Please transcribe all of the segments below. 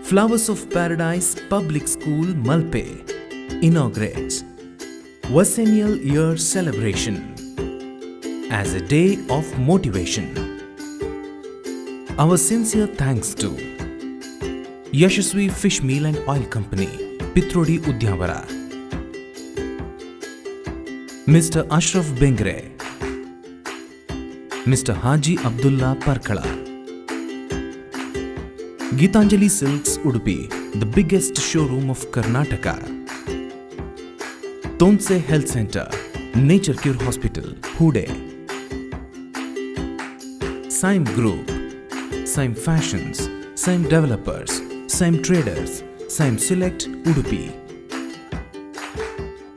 Flowers of Paradise Public School Malpe inaugurates Vasennial Year Celebration as a day of motivation. Our sincere thanks to Yashasvi Fish Meal and Oil Company, Pitrodi Udyavara, Mr. Ashraf Bengre, Mr. Haji Abdullah Parkala, Gitanjali Silks Udupi, the biggest showroom of Karnataka, Tonse Health Center, Nature Cure Hospital, Hude, Syme Group, Syme Fashions, Syme Developers, Syme Traders, Syme Select Udupi,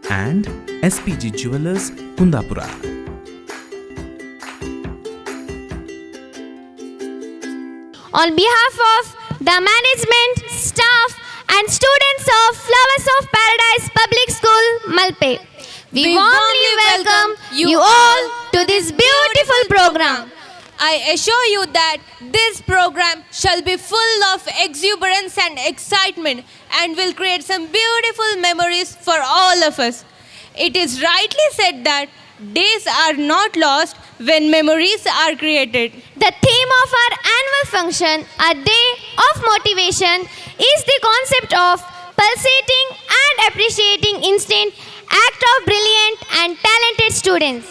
and SPG Jewelers, Kundapura. On behalf of the management, staff and students of Flowers of Paradise Public School, Malpe, we warmly welcome you all to this beautiful program. I assure you that this program shall be full of exuberance and excitement and will create some beautiful memories for all of us. It is rightly said that days are not lost when memories are created. The theme of our annual function, A Day of Motivation, is the concept of pulsating and appreciating instant act of brilliant and talented students.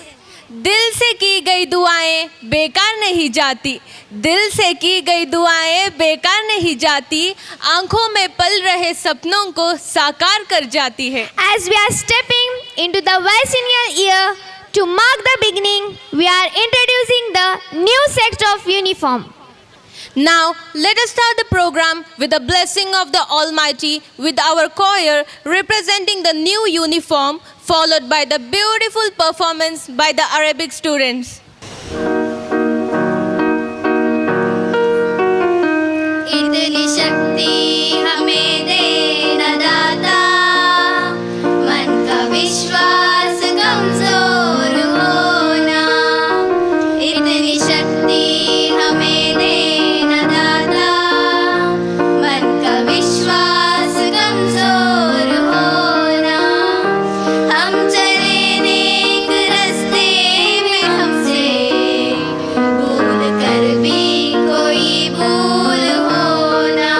दिल से की गई दुआएं बेकार नहीं जाती, दिल से की गई दुआएं बेकार नहीं जाती, आंखों में पल रहे सपनों को साकार कर जाती है. As we are stepping into the bicentennial year, to mark the beginning, we are introducing the new set of uniform. Now, let us start the program with the blessing of the Almighty with our choir representing the new uniform, followed by the beautiful performance by the Arabic students. इतनी शक्ति हमें देना दाता, मन का विश्वास कमजोर होना. इतनी शक्ति हमें देना दाता, मन का विश्वास कमजोर होना. हम चले नेक रास्ते में हमसे भूल कर भी कोई भूल होना.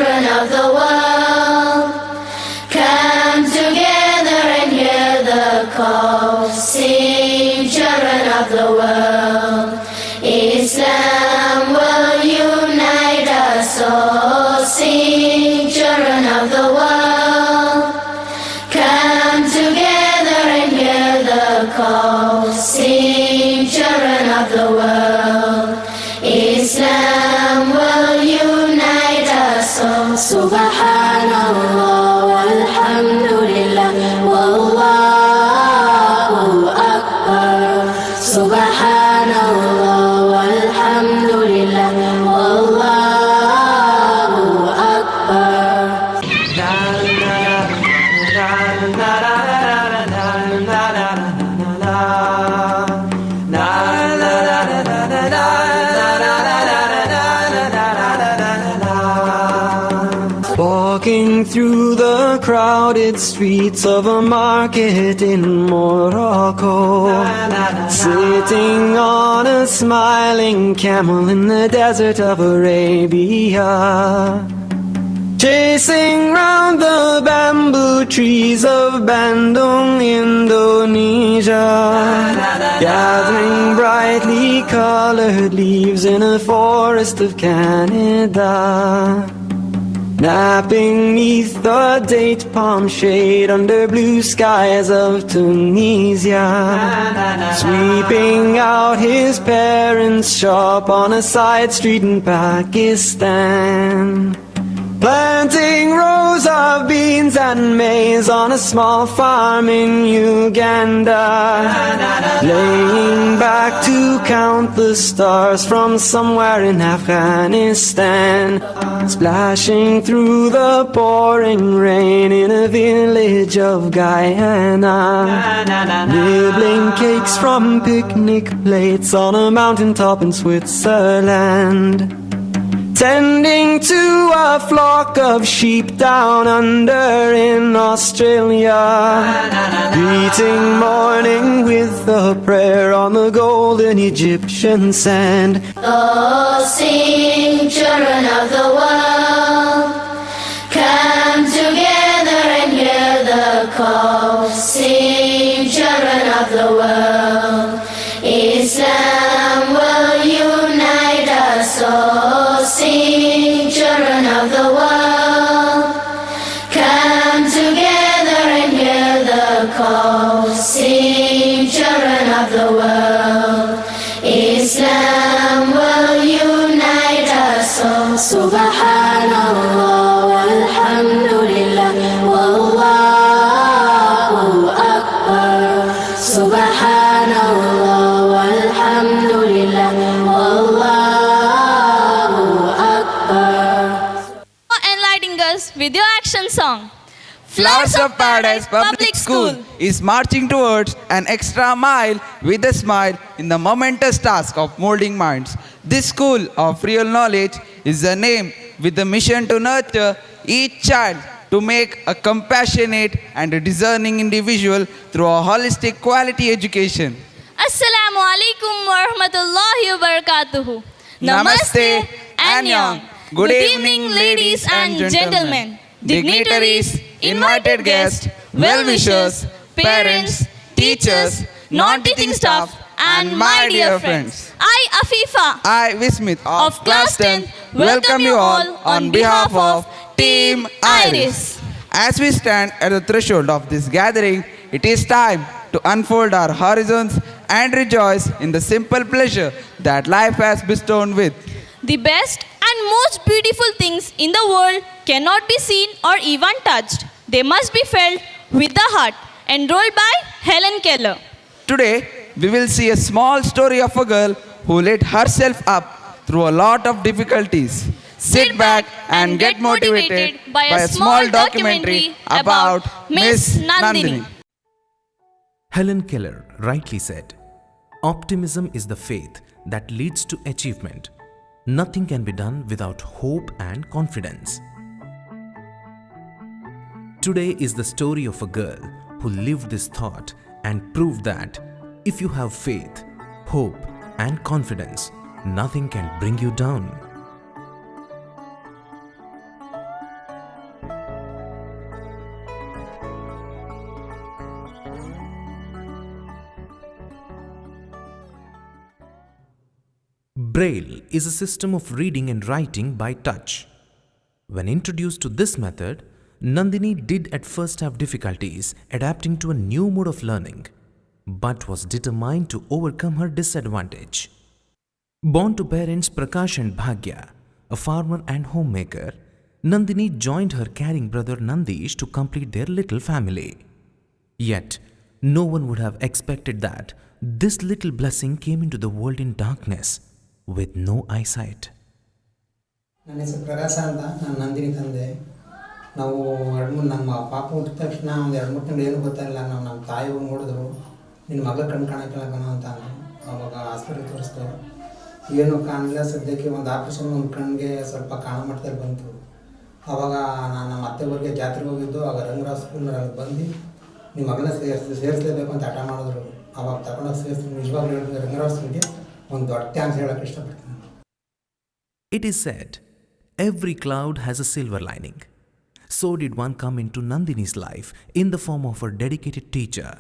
children of the world, come together and hear the call. Sing, children of the world. Islam will unite us all. Sing, children of the world. Come together and hear the call. Sing, children of the world. Islam will unite us all. Subhanallah walhamdulillah wallahu akbar. Subhanallah walhamdulillah wallahu akbar. Walking through the crowded streets of a market in Morocco, sitting on a smiling camel in the desert of Arabia, chasing round the bamboo trees of Bandung, Indonesia, gathering brightly colored leaves in a forest of Canada, napping neath the date palm shade under blue skies of Tunisia, sweeping out his parents' shop on a side street in Pakistan, planting rows of beans and maize on a small farm in Uganda, laying back to count the stars from somewhere in Afghanistan, splashing through the pouring rain in a village of Guyana, nibbling cakes from picnic plates on a mountaintop in Switzerland, tending to a flock of sheep down under in Australia, greeting morning with a prayer on the golden Egyptian sand. Oh, sing, children of the world, come together and hear the call. Sing, children of the world, Islam will unite us all. Sing, children of the world, come together and hear the call. Sing, children of the world, Islam will unite us all. Subhanallah walhamdulillah wallahu akbar. Subhanallah walhamdulillah wallahu akbar. Enlightening us with your action song. Flowers of Paradise Public School is marching towards an extra mile with a smile in the momentous task of molding minds. This school of real knowledge is a name with the mission to nurture each child to make a compassionate and a discerning individual through a holistic quality education. Assalamu alaikum wa rahmatullahi wa barakatuhu. Namaste, Annyeong. Good evening, ladies and gentlemen, dignitaries, invited guests, well-wishers, parents, teachers, non-teaching staff, and my dear friends. I, Afifa, I, Vismit of Class 10, welcome you all on behalf of Team Iris. As we stand at the threshold of this gathering, it is time to unfold our horizons and rejoice in the simple pleasure that life has bestowed with. The best and most beautiful things in the world cannot be seen or even touched. They must be felt with the heart. Enrolled by Helen Keller. Today, we will see a small story of a girl who let herself up through a lot of difficulties. Sit back and get motivated by a small documentary about Miss Nandini. Helen Keller rightly said, "Optimism is the faith that leads to achievement. Nothing can be done without hope and confidence." Today is the story of a girl who lived this thought and proved that if you have faith, hope, and confidence, nothing can bring you down. Braille is a system of reading and writing by touch. When introduced to this method, Nandini did at first have difficulties adapting to a new mode of learning, but was determined to overcome her disadvantage. Born to parents Prakash and Bhagya, a farmer and homemaker, Nandini joined her caring brother Nandish to complete their little family. Yet, no one would have expected that this little blessing came into the world in darkness with no eyesight. ನನ್ನ ಹೆಸರು ಪ್ರಕಾಶ ಅಂತ, ನಾನು ನಂದಿನಿ ತಂದೆ. ನಾವು ನಮ್ಮ ಪಾಪ ಹುಟ್ಟಿದ ತಕ್ಷಣ ಒಂದು 2-3 ತಿಂಗಳು ಏನೂ ಗೊತ್ತಾಗಿಲ್ಲ. ನಮ್ಮ ತಾಯಿ ಹೋಗಿ ನೋಡಿದ್ರು, ನಿನ್ನ ಮಗಳ ಕಣ್ಣು ಕಾಣಕ್ಕಿಲ್ಲ ಕಣೋ ಅಂತ. ಅವಾಗ ಹಾಸ್ಪಿಟ್ಲಿಗೆ ತೋರಿಸ್ತು, ಏನೂ ಕಾಣಲಿಲ್ಲ. ಸದ್ಯಕ್ಕೆ ಒಂದು ಆಪ್ರೇಷನ್, ಒಂದು ಕಣ್ಣಿಗೆ ಸ್ವಲ್ಪ ಕಾಣೋ ಮಟ್ಟದಲ್ಲಿ ಬಂತು. ಆವಾಗ ನಾನು ನಮ್ಮ ಅತ್ತೆವರೆಗೆ ಜಾತ್ರೆಗೆ ಹೋಗಿದ್ದು. ಆಗ ರಂಗರಾವ್ ಸ್ಕೂಲ್ನಲ್ಲಿ ಬಂದು ನಿಮ್ಮ ಮಗಳನ್ನ ಸೇರಿಸಲೇಬೇಕು ಅಂತ ಹಠ ಮಾಡಿದ್ರು. ಆವಾಗ ತಗೊಂಡೋಗಿ ಸೇರಿಸ್ತೀನಿ. ನಿಜವಾಗ್ಲೂ ಹೇಳಿದ್ರೆ ರಂಗರಾವ್ ಸ್ಕೂಲ್ಗೆ ಒಂದು ದೊಡ್ಡ ಥ್ಯಾಂಕ್ಸ್ ಹೇಳೋಕ್ಕೆ ಇಷ್ಟಪಡ್ತೀನಿ. It is said, every cloud has a silver lining. So did one come into Nandini's life in the form of her dedicated teacher,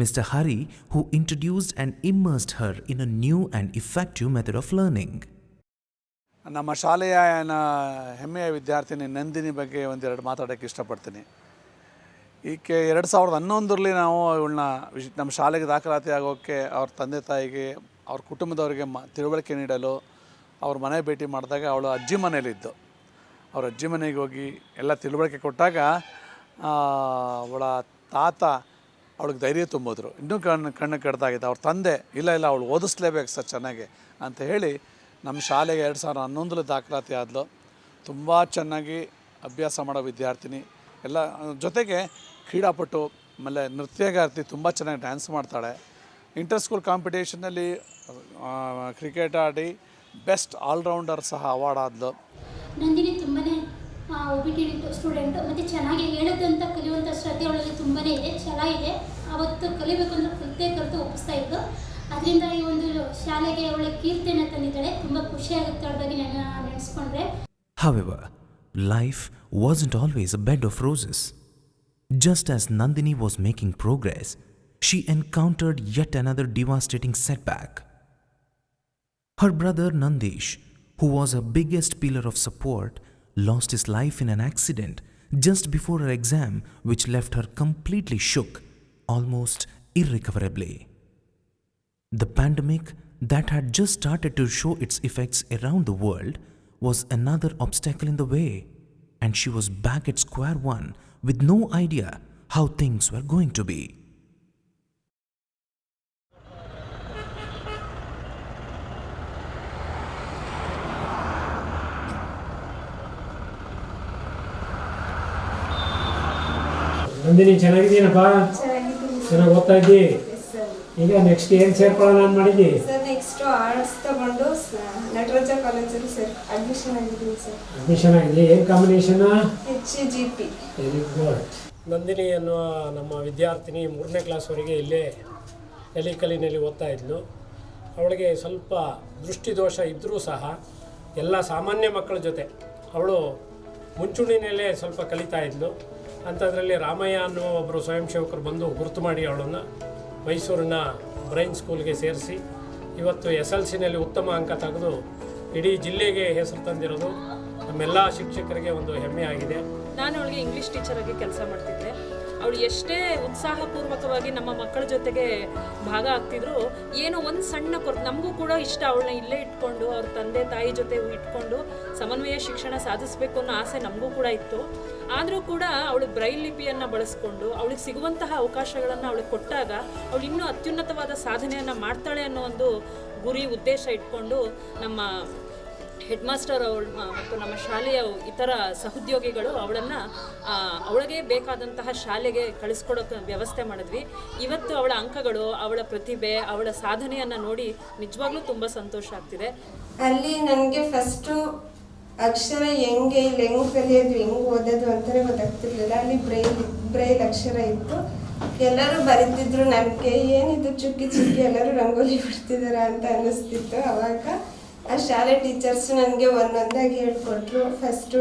Mr. Hari, who introduced and immersed her in a new and effective method of learning. ನಮ್ಮ ಶಾಲೆಯ ಹೆಮ್ಮೆಯ ವಿದ್ಯಾರ್ಥಿನಿ ನಂದಿನಿ ಬಗ್ಗೆ ಒಂದೆರಡು ಮಾತಾಡೋಕ್ಕೆ ಇಷ್ಟಪಡ್ತೀನಿ. ಈಕೆ 2011ರಲ್ಲಿ ನಾವು ಇವಳನ್ನ ನಮ್ಮ ಶಾಲೆಗೆ ದಾಖಲಾತಿ ಆಗೋಕ್ಕೆ ಅವ್ರ ತಂದೆ ತಾಯಿಗೆ, ಅವ್ರ ಕುಟುಂಬದವರಿಗೆ ತಿಳುವಳಿಕೆ ನೀಡಲು ಅವ್ರ ಮನೆ ಭೇಟಿ ಮಾಡಿದಾಗ ಅವಳು ಅಜ್ಜಿ ಮನೇಲಿದ್ದು. ಅವ್ರ ಅಜ್ಜಿ ಮನೆಗೆ ಹೋಗಿ ಎಲ್ಲ ತಿಳುವಳಿಕೆ ಕೊಟ್ಟಾಗ ಅವಳ ತಾತ ಅವಳಿಗೆ ಧೈರ್ಯ ತುಂಬಿದ್ರು. ಇನ್ನೂ ಕಣ್ಣು ಕೆಡ್ದಾಗಿತ್ತು. ಅವ್ರ ತಂದೆ ಇಲ್ಲ ಅವಳು ಓದಿಸ್ಲೇಬೇಕು ಸರ್ ಚೆನ್ನಾಗಿ ಅಂತ ಹೇಳಿ ನಮ್ಮ ಶಾಲೆಗೆ 2011ರಲ್ಲಿ ದಾಖಲಾತಿ ಆದಳು. ತುಂಬ ಚೆನ್ನಾಗಿ ಅಭ್ಯಾಸ ಮಾಡೋ ವಿದ್ಯಾರ್ಥಿನಿ. ಎಲ್ಲ ಜೊತೆಗೆ ಕ್ರೀಡಾಪಟು, ಆಮೇಲೆ ನೃತ್ಯಗಾರ್ತಿ, ತುಂಬ ಚೆನ್ನಾಗಿ ಡ್ಯಾನ್ಸ್ ಮಾಡ್ತಾಳೆ. ಇಂಟರ್ ಸ್ಕೂಲ್ ಕಾಂಪಿಟೇಷನಲ್ಲಿ ಕ್ರಿಕೆಟ್ ಆಡಿ ಬೆಸ್ಟ್ ಆಲ್ರೌಂಡರ್ ಸಹ ಅವಾರ್ಡ್ ಆದಳು. ನಂದಿನಿ ತುಂಬಾ ಒಬಿಡಿಯಂಟ್ ಸ್ಟೂಡೆಂಟು, ಮತ್ತು ಚೆನ್ನಾಗಿ ಹೇಳೋದಂತ ಕಲಿಯುವಂಥ ಶ್ರದ್ಧೆ ಅವಳಲ್ಲಿ ತುಂಬಾ ಇದೆ, ಚೆನ್ನಾಗಿದೆ. ಅವತ್ತು ಕಲಿಬೇಕು ಅಂದರೆ ಕಲಿತು ಒಪ್ಪಿಸ್ತಾ ಇದ್ದು. ಅದರಿಂದ ಈ ಒಂದು ಶಾಲೆಗೆ ಅವಳ ಕೀರ್ತಿಯನ್ನು ತಂದಿದ್ದಾಳೆ. ತುಂಬ ಖುಷಿಯಾಗುತ್ತೆ ಅವಳ ಬಗ್ಗೆ ನಾನು ನೆನೆಸ್ಕೊಂಡ್ರೆ. However, life wasn't always a bed of roses. Just as Nandini was making progress, she encountered yet another devastating setback. Her brother Nandish, who was her biggest pillar of support, lost his life in an accident just before her exam, which left her completely shook, almost irrecoverably. The pandemic that had just started to show its effects around the world was another obstacle in the way, and she was back at square one with no idea how things were going to be. Nandini ಚೆನ್ನಾಗಿದ್ದೀನಪ್ಪ? ಚೆನ್ನಾಗಿ ಓದ್ತಾ ಇದ್ದಿ? ಈಗ next ಏನು ಸೇರ್ಕೊಳ್ಳೋಣ ಅಂತ ಮಾಡಿದ್ದಿ? Sir next arts ತಗೊಂಡು ನಟರಾಜ ಕಾಲೇಜಲ್ಲಿ sir admission ಆಗಿದ್ದೀನಿ ಸರ್. ಅಡ್ಮಿಷನ್ ಆಗಿದೆ. ಏನು combination? HGP. Very good. Nandini ಅನ್ನುವ ನಮ್ಮ ವಿದ್ಯಾರ್ಥಿನಿ 3ನೇ ಕ್ಲಾಸ್ವರೆಗೆ ಇಲ್ಲೇ ಎಲಿಕಲಿನಲ್ಲಿ ಓದ್ತಾ ಇದ್ಲು. ಅವಳಿಗೆ ಸ್ವಲ್ಪ ದೃಷ್ಟಿದೋಷ ಇದ್ದರೂ ಸಹ ಎಲ್ಲ ಸಾಮಾನ್ಯ ಮಕ್ಕಳ ಜೊತೆ ಅವಳು ಮುಂಚೂಣಿನಲ್ಲೇ ಸ್ವಲ್ಪ ಕಲಿತಾ ಇದ್ಲು. ಅಂಥದ್ರಲ್ಲಿ ರಾಮಯ್ಯ ಅನ್ನುವ ಒಬ್ಬರು ಸ್ವಯಂ ಸೇವಕರು ಬಂದು ಗುರುತು ಮಾಡಿ ಅವಳನ್ನು ಮೈಸೂರಿನ ಬ್ರೈನ್ ಸ್ಕೂಲ್ಗೆ ಸೇರಿಸಿ ಇವತ್ತು SLCನಲ್ಲಿ ಉತ್ತಮ ಅಂಕ ತೆಗೆದು ಇಡೀ ಜಿಲ್ಲೆಗೆ ಹೆಸರು ತಂದಿರೋದು ನಮ್ಮೆಲ್ಲ ಶಿಕ್ಷಕರಿಗೆ ಒಂದು ಹೆಮ್ಮೆ ಆಗಿದೆ. ನಾನು ಅವಳಿಗೆ ಇಂಗ್ಲೀಷ್ ಟೀಚರಾಗಿ ಕೆಲಸ ಮಾಡ್ತಿದ್ದೆ. ಅವಳು ಎಷ್ಟೇ ಉತ್ಸಾಹಪೂರ್ವಕವಾಗಿ ನಮ್ಮ ಮಕ್ಕಳ ಜೊತೆಗೆ ಭಾಗ ಆಗ್ತಿದ್ರು, ಏನೋ ಒಂದು ಸಣ್ಣ ನಮಗೂ ಕೂಡ ಇಷ್ಟ ಅವಳನ್ನ ಇಲ್ಲೇ ಇಟ್ಕೊಂಡು ಅವ್ರ ತಂದೆ ತಾಯಿ ಜೊತೆ ಇಟ್ಕೊಂಡು ಸಮನ್ವಯ ಶಿಕ್ಷಣ ಸಾಧಿಸಬೇಕು ಅನ್ನೋ ಆಸೆ ನಮಗೂ ಕೂಡ ಇತ್ತು. ಆದರೂ ಕೂಡ ಅವಳು ಬ್ರೈಲ್ ಲಿಪಿಯನ್ನು ಬಳಸ್ಕೊಂಡು ಅವಳಿಗೆ ಸಿಗುವಂತಹ ಅವಕಾಶಗಳನ್ನು ಅವಳಿಗೆ ಕೊಟ್ಟಾಗ ಅವಳು ಇನ್ನೂ ಅತ್ಯುನ್ನತವಾದ ಸಾಧನೆಯನ್ನು ಮಾಡ್ತಾಳೆ ಅನ್ನೋ ಒಂದು ಗುರಿ ಉದ್ದೇಶ ಇಟ್ಕೊಂಡು ನಮ್ಮ ಹೆಡ್ ಮಾಸ್ಟರ್ ಅವಳು ಮತ್ತು ನಮ್ಮ ಶಾಲೆಯ ಇತರ ಸಹೋದ್ಯೋಗಿಗಳು ಅವಳನ್ನು ಅವಳಿಗೆ ಬೇಕಾದಂತಹ ಶಾಲೆಗೆ ಕಳಿಸ್ಕೊಡೋಕೆ ವ್ಯವಸ್ಥೆ ಮಾಡಿದ್ವಿ. ಇವತ್ತು ಅವಳ ಅಂಕಗಳು, ಅವಳ ಪ್ರತಿಭೆ, ಅವಳ ಸಾಧನೆಯನ್ನು ನೋಡಿ ನಿಜವಾಗ್ಲೂ ತುಂಬ ಸಂತೋಷ ಆಗ್ತಿದೆ. ಅಲ್ಲಿ ನನಗೆ ಫಸ್ಟು ಅಕ್ಷರ ಹೆಂಗೆ ಕಲಿಯೋದು, ಹೆಂಗೆ ಓದೋದು ಅಂತಲೇ ಗೊತ್ತಾಗ್ತಿರ್ಲಿಲ್ಲ. ಅಲ್ಲಿ ಬ್ರೈಲ್ ಅಕ್ಷರ ಇತ್ತು. ಎಲ್ಲರೂ ಬರೀತಿದ್ರು. ನನಗೆ ಏನಿದು ಚುಕ್ಕಿ ಎಲ್ಲರೂ ರಂಗೋಲಿ ಬಿಡ್ತಿದಾರ ಅಂತ ಅನ್ನಿಸ್ತಿತ್ತು. ಅವಾಗ ಆ ಶಾಲೆ ಟೀಚರ್ಸ್ ನನಗೆ ಒಂದೊಂದಾಗಿ ಹೇಳ್ಕೊಟ್ರು. ಫಸ್ಟು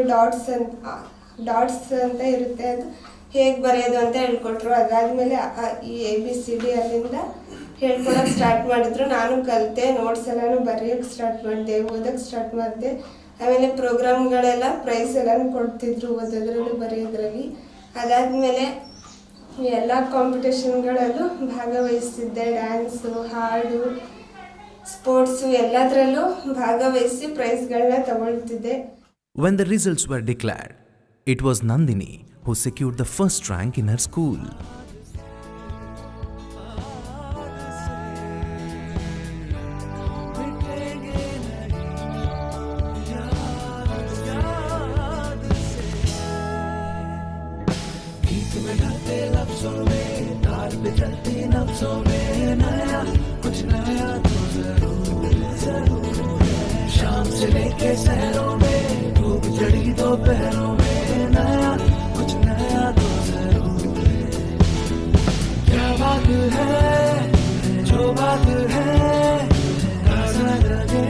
ಡಾಟ್ಸ್ ಅಂತ ಇರುತ್ತೆ, ಅದು ಹೇಗೆ ಬರೆಯೋದು ಅಂತ ಹೇಳ್ಕೊಟ್ರು. ಅದಾದಮೇಲೆ ಈ ABCD ಅಲ್ಲಿಂದ ಹೇಳ್ಕೊಳಕ್ಕೆ ಸ್ಟಾರ್ಟ್ ಮಾಡಿದ್ರು. ನಾನು ಕಲಿತೆ, ನೋಟ್ಸ್ ಎಲ್ಲನೂ ಬರೆಯೋಕ್ಕೆ ಸ್ಟಾರ್ಟ್ ಮಾಡಿದೆ, ಓದೋಕ್ಕೆ ಸ್ಟಾರ್ಟ್ ಮಾಡಿದೆ. ಆಮೇಲೆ ಪ್ರೋಗ್ರಾಮ್ಗಳೆಲ್ಲ ಪ್ರೈಸ್ ಎಲ್ಲನೂ ಕೊಡ್ತಿದ್ರು ಓದೋದ್ರಲ್ಲಿ ಬರೆಯೋದ್ರಲ್ಲಿ. ಅದಾದಮೇಲೆ ಎಲ್ಲ ಕಾಂಪಿಟೇಷನ್ಗಳಲ್ಲೂ ಭಾಗವಹಿಸ್ತಿದ್ದೆ. ಡ್ಯಾನ್ಸು, ಹಾಡು, ಸ್ಪೋರ್ಟ್ಸು ಎಲ್ಲದರಲ್ಲೂ ಭಾಗವಹಿಸಿ ಪ್ರೈಸ್ಗಳನ್ನ ತಗೊಳ್ತಿದ್ದೆ. When the results were declared, it was Nandini who secured the first rank in her school. शाम से लेके शहरों में धूप चढ़ी दोपहरों में नया कुछ नया तो जरूर है। क्या बात है जो बात है ताज़ा लगे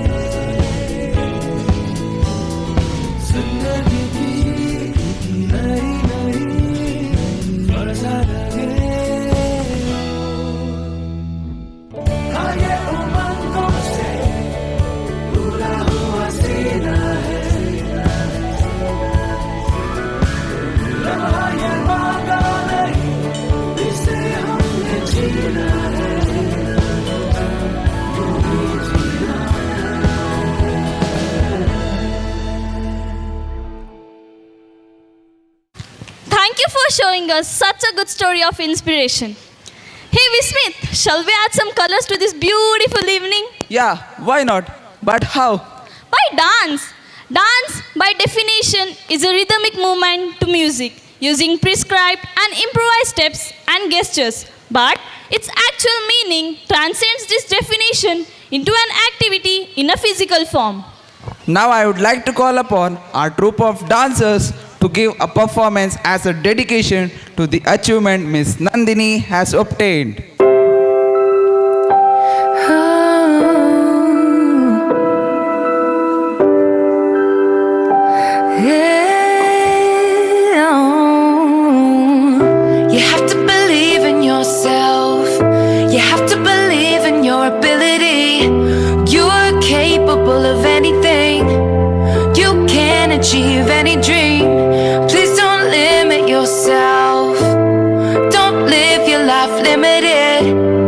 जिंदगी की नई नई मजा लगे। हाँ ये उमंगों से पूरा हुआ सीना है, लम्हा ये मांगा नहीं, इसे हमने जीना है, यूं ही जीना Thank you for showing us such a good story of inspiration. Hey Vismit, shall we add some colors to this beautiful evening? Yeah, why not? But how? By dance. Dance, by definition, is a rhythmic movement to music, using prescribed and improvised steps and gestures. But its actual meaning transcends this definition into an activity in a physical form. Now I would like to call upon our troupe of dancers to give a performance as a dedication to the achievement Miss Nandini has obtained. You have to believe in yourself. You have to believe in your ability. You are capable of anything. You can achieve any dream. Please don't limit yourself. Don't live your life limited.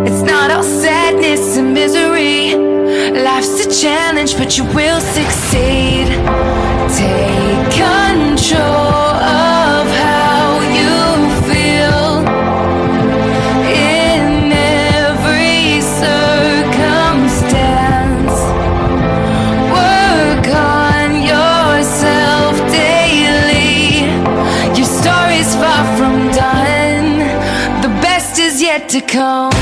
It's not all sadness and misery. Life's a challenge, but you will succeed. Take control of how you feel in every circumstance. Work on yourself daily. Your story's far from done. The best is yet to come.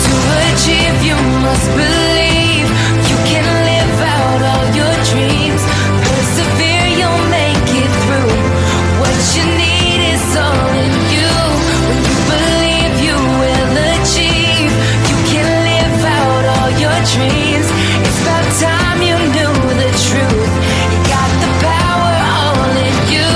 To achieve, you must believe. You can live out all your dreams. Persevere, you'll make it through. What you need is all in you. When you believe, you will achieve. You can live out all your dreams. It's about time you knew the truth. You got the power all in you.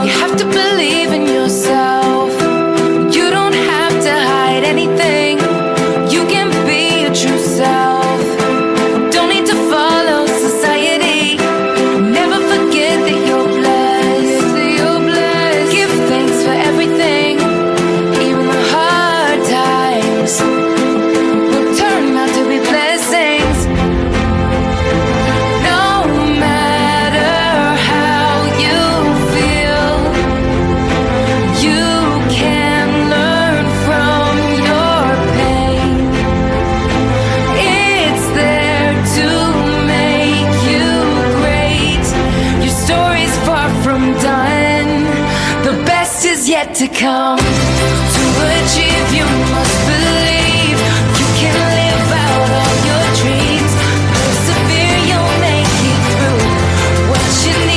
You have to believe in yourself. You don't have to hide anything. You can be your true self. Don't need to follow society. Never forget that you're blessed. Give thanks for everything. Even the hard times will turn out to be blessings. No matter how you feel, you can learn from your pain. It's there to make you great. Your story's far from done. The best is yet to come. To achieve, you must believe. You can live out all your dreams. Persevere, you'll make it through. What you need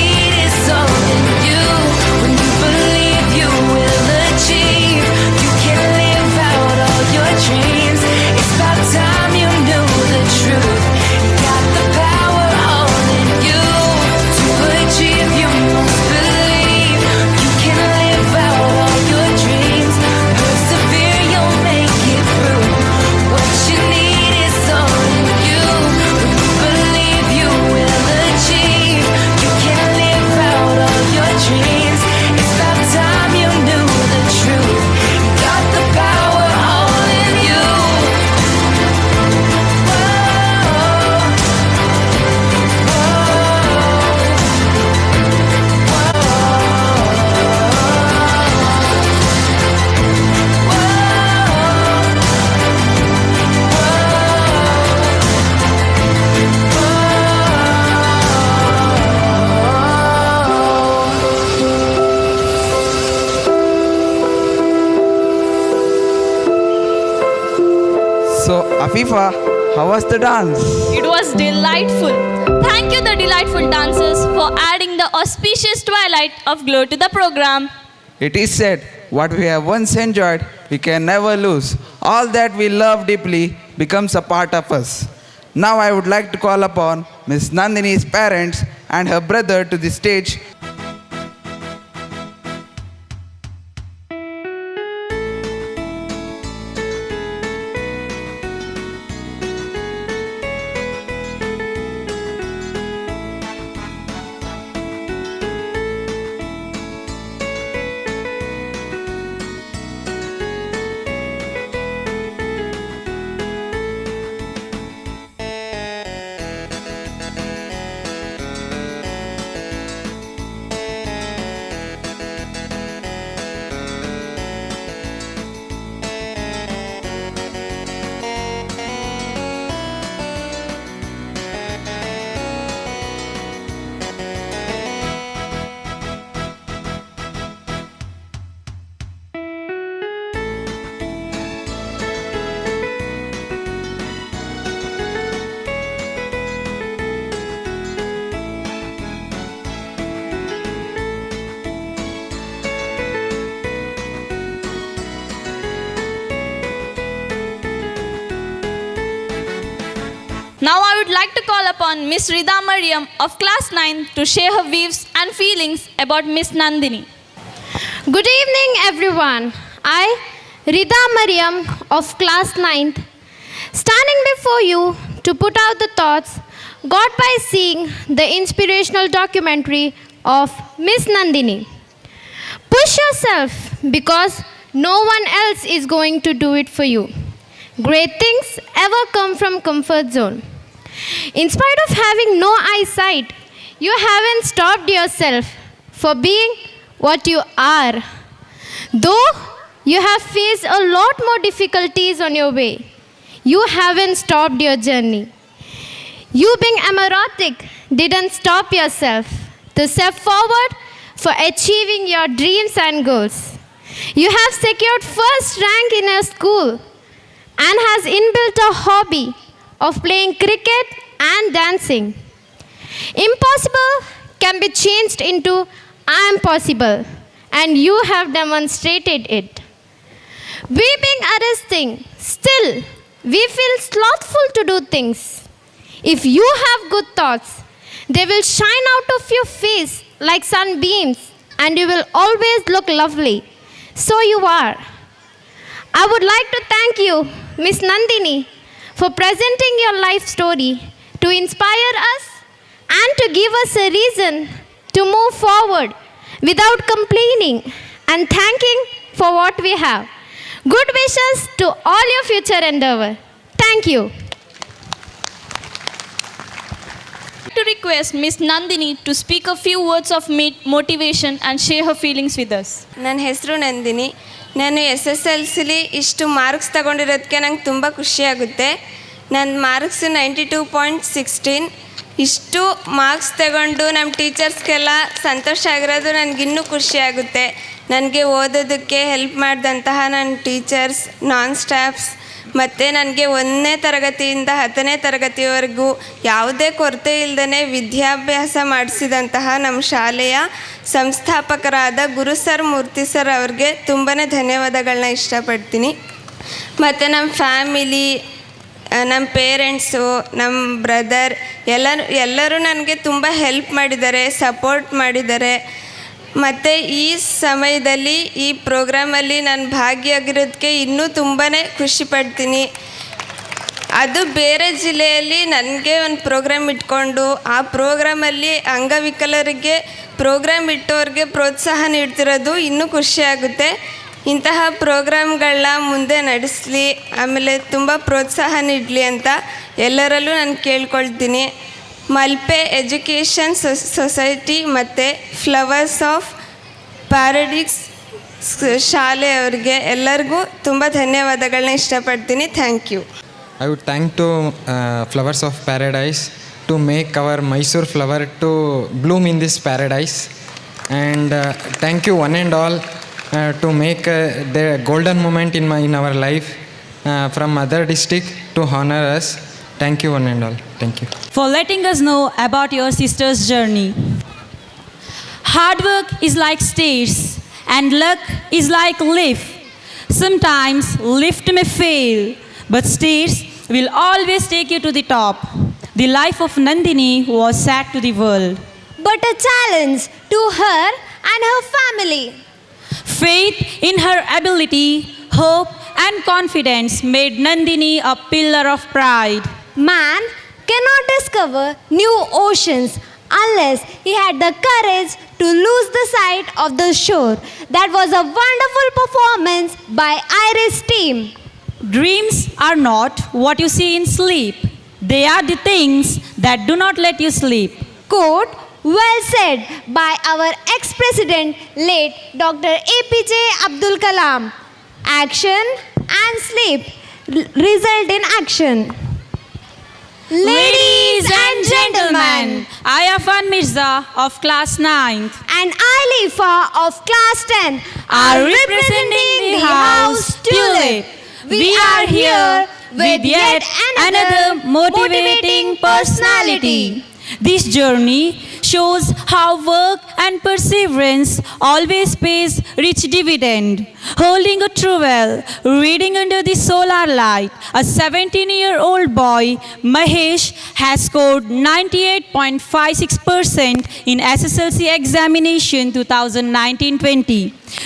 So, Afifa, how was the dance? It was delightful. Thank you, the delightful dancers, for adding the auspicious twilight of glow to the program. It is said, what we have once enjoyed, we can never lose. All that we love deeply becomes a part of us. Now I would like to call upon Miss Nandini's parents and her brother to the stage. Now I would like to call upon Miss Rida Mariam of class 9 to share her views and feelings about Miss Nandini. Good evening, everyone. I, Rida Mariam of class 9th, standing before you to put out the thoughts got by seeing the inspirational documentary of Miss Nandini. Push yourself because no one else is going to do it for you. Great things ever come from comfort zone. In spite of having no eyesight, you haven't stopped yourself for being what you are. Though you have faced a lot more difficulties on your way, you haven't stopped your journey. You being amarotic didn't stop yourself to step forward for achieving your dreams and goals. You have secured first rank in your school and has inbuilt a hobby of playing cricket and dancing. Impossible can be changed into I am possible, and you have demonstrated it. We being arresting, still we feel slothful to do things. If you have good thoughts, they will shine out of your face like sunbeams, and you will always look lovely. So you are. I would like to thank you, Miss Nandini, for presenting your life story to inspire us and to give us a reason to move forward without complaining and thanking for what we have. Good wishes to all your future endeavor. Thank you. To request Miss Nandini to speak a few words of motivation and share her feelings with us. ನನ್ನ ಹೆಸರು ನಂದಿನಿ. ನಾನು SSLCಲಿ ಇಷ್ಟು marks ತಗೊಂಡಿರೋದಕ್ಕೆ ನಂಗೆ ತುಂಬ ಖುಷಿಯಾಗುತ್ತೆ. ನನ್ನ marks 92.16. ಇಷ್ಟು marks ತಗೊಂಡು ನಮ್ಮ ಟೀಚರ್ಸ್ಗೆಲ್ಲ ಸಂತೋಷ ಆಗಿರೋದು ನನಗಿನ್ನೂ ಖುಷಿಯಾಗುತ್ತೆ. ನನಗೆ ಓದೋದಕ್ಕೆ ಹೆಲ್ಪ್ ಮಾಡಿದಂತಹ ನನ್ನ ಟೀಚರ್ಸ್, ನಾನ್ ಸ್ಟಾಫ್ಸ್ ಮತ್ತು ನನಗೆ 1ನೇ ತರಗತಿಯಿಂದ 10ನೇ ತರಗತಿವರೆಗೂ ಯಾವುದೇ ಕೊರತೆ ಇಲ್ಲದೇ ವಿದ್ಯಾಭ್ಯಾಸ ಮಾಡಿಸಿದಂತಹ ನಮ್ಮ ಶಾಲೆಯ ಸಂಸ್ಥಾಪಕರಾದ ಗುರು ಸರ್, ಮೂರ್ತಿ ಸರ್ ಅವ್ರಿಗೆ ತುಂಬಾ ಧನ್ಯವಾದಗಳನ್ನ ಇಷ್ಟಪಡ್ತೀನಿ. ಮತ್ತು ನಮ್ಮ ಫ್ಯಾಮಿಲಿ, ನಮ್ಮ ಪೇರೆಂಟ್ಸು, ನಮ್ಮ ಬ್ರದರ್ ಎಲ್ಲರೂ ನನಗೆ ತುಂಬ ಹೆಲ್ಪ್ ಮಾಡಿದ್ದಾರೆ, ಸಪೋರ್ಟ್ ಮಾಡಿದ್ದಾರೆ. ಮತ್ತು ಈ ಸಮಯದಲ್ಲಿ ಈ ಪ್ರೋಗ್ರಾಮಲ್ಲಿ ನಾನು ಭಾಗಿಯಾಗಿರೋದಕ್ಕೆ ಇನ್ನೂ ತುಂಬಾ ಖುಷಿಪಡ್ತೀನಿ. ಅದು ಬೇರೆ ಜಿಲ್ಲೆಯಲ್ಲಿ ನನಗೆ ಒಂದು ಪ್ರೋಗ್ರಾಮ್ ಇಟ್ಕೊಂಡು ಆ ಪ್ರೋಗ್ರಾಮಲ್ಲಿ ಅಂಗವಿಕಲರಿಗೆ ಪ್ರೋಗ್ರಾಮ್ ಇಟ್ಟವ್ರಿಗೆ ಪ್ರೋತ್ಸಾಹ ನೀಡ್ತಿರೋದು ಇನ್ನೂ ಖುಷಿಯಾಗುತ್ತೆ. ಇಂತಹ ಪ್ರೋಗ್ರಾಮ್ಗಳನ್ನ ಮುಂದೆ ನಡೆಸಲಿ, ಆಮೇಲೆ ತುಂಬ ಪ್ರೋತ್ಸಾಹ ನೀಡಲಿ ಅಂತ ಎಲ್ಲರಲ್ಲೂ ನಾನು ಕೇಳ್ಕೊಳ್ತೀನಿ. ಮಲ್ಪೆ ಎಜುಕೇಷನ್ ಸೊಸೈಟಿ ಮತ್ತು ಫ್ಲವರ್ಸ್ ಆಫ್ ಪ್ಯಾರಡೈಸ್ ಶಾಲೆಯವರಿಗೆ ಎಲ್ಲರಿಗೂ ತುಂಬ ಧನ್ಯವಾದಗಳನ್ನ ಇಷ್ಟಪಡ್ತೀನಿ. Thank you. I would thank to Flowers of Paradise to make our Mysore flower to bloom in this paradise, and thank you one and all to make the golden moment in our life. from other district to honor us. Thank you one and all. Thank you. For letting us know about your sister's journey. Hard work is like stairs and luck is like lift. Sometimes lift may fail, but stairs will always take you to the top. The life of Nandini was sad to the world, but a challenge to her and her family. Faith in her ability, hope and confidence made Nandini a pillar of pride. Man cannot discover new oceans unless he had the courage to lose the sight of the shore. That was a wonderful performance by Irish team. Dreams are not what you see in sleep. They are the things that do not let you sleep. Quote well said by our ex-president, late Dr. APJ Abdul Kalam. Action and sleep result in action. Ladies and gentlemen, I Afan Mirza of class 9th and Alifa of class 10 are representing the house Tulip. We are here with yet another motivating personality. This journey shows how work and perseverance always pays rich dividend. Holding a trowel, reading under the solar light, a 17-year-old boy, Mahesh, has scored 98.56% in SSLC examination 2019-20.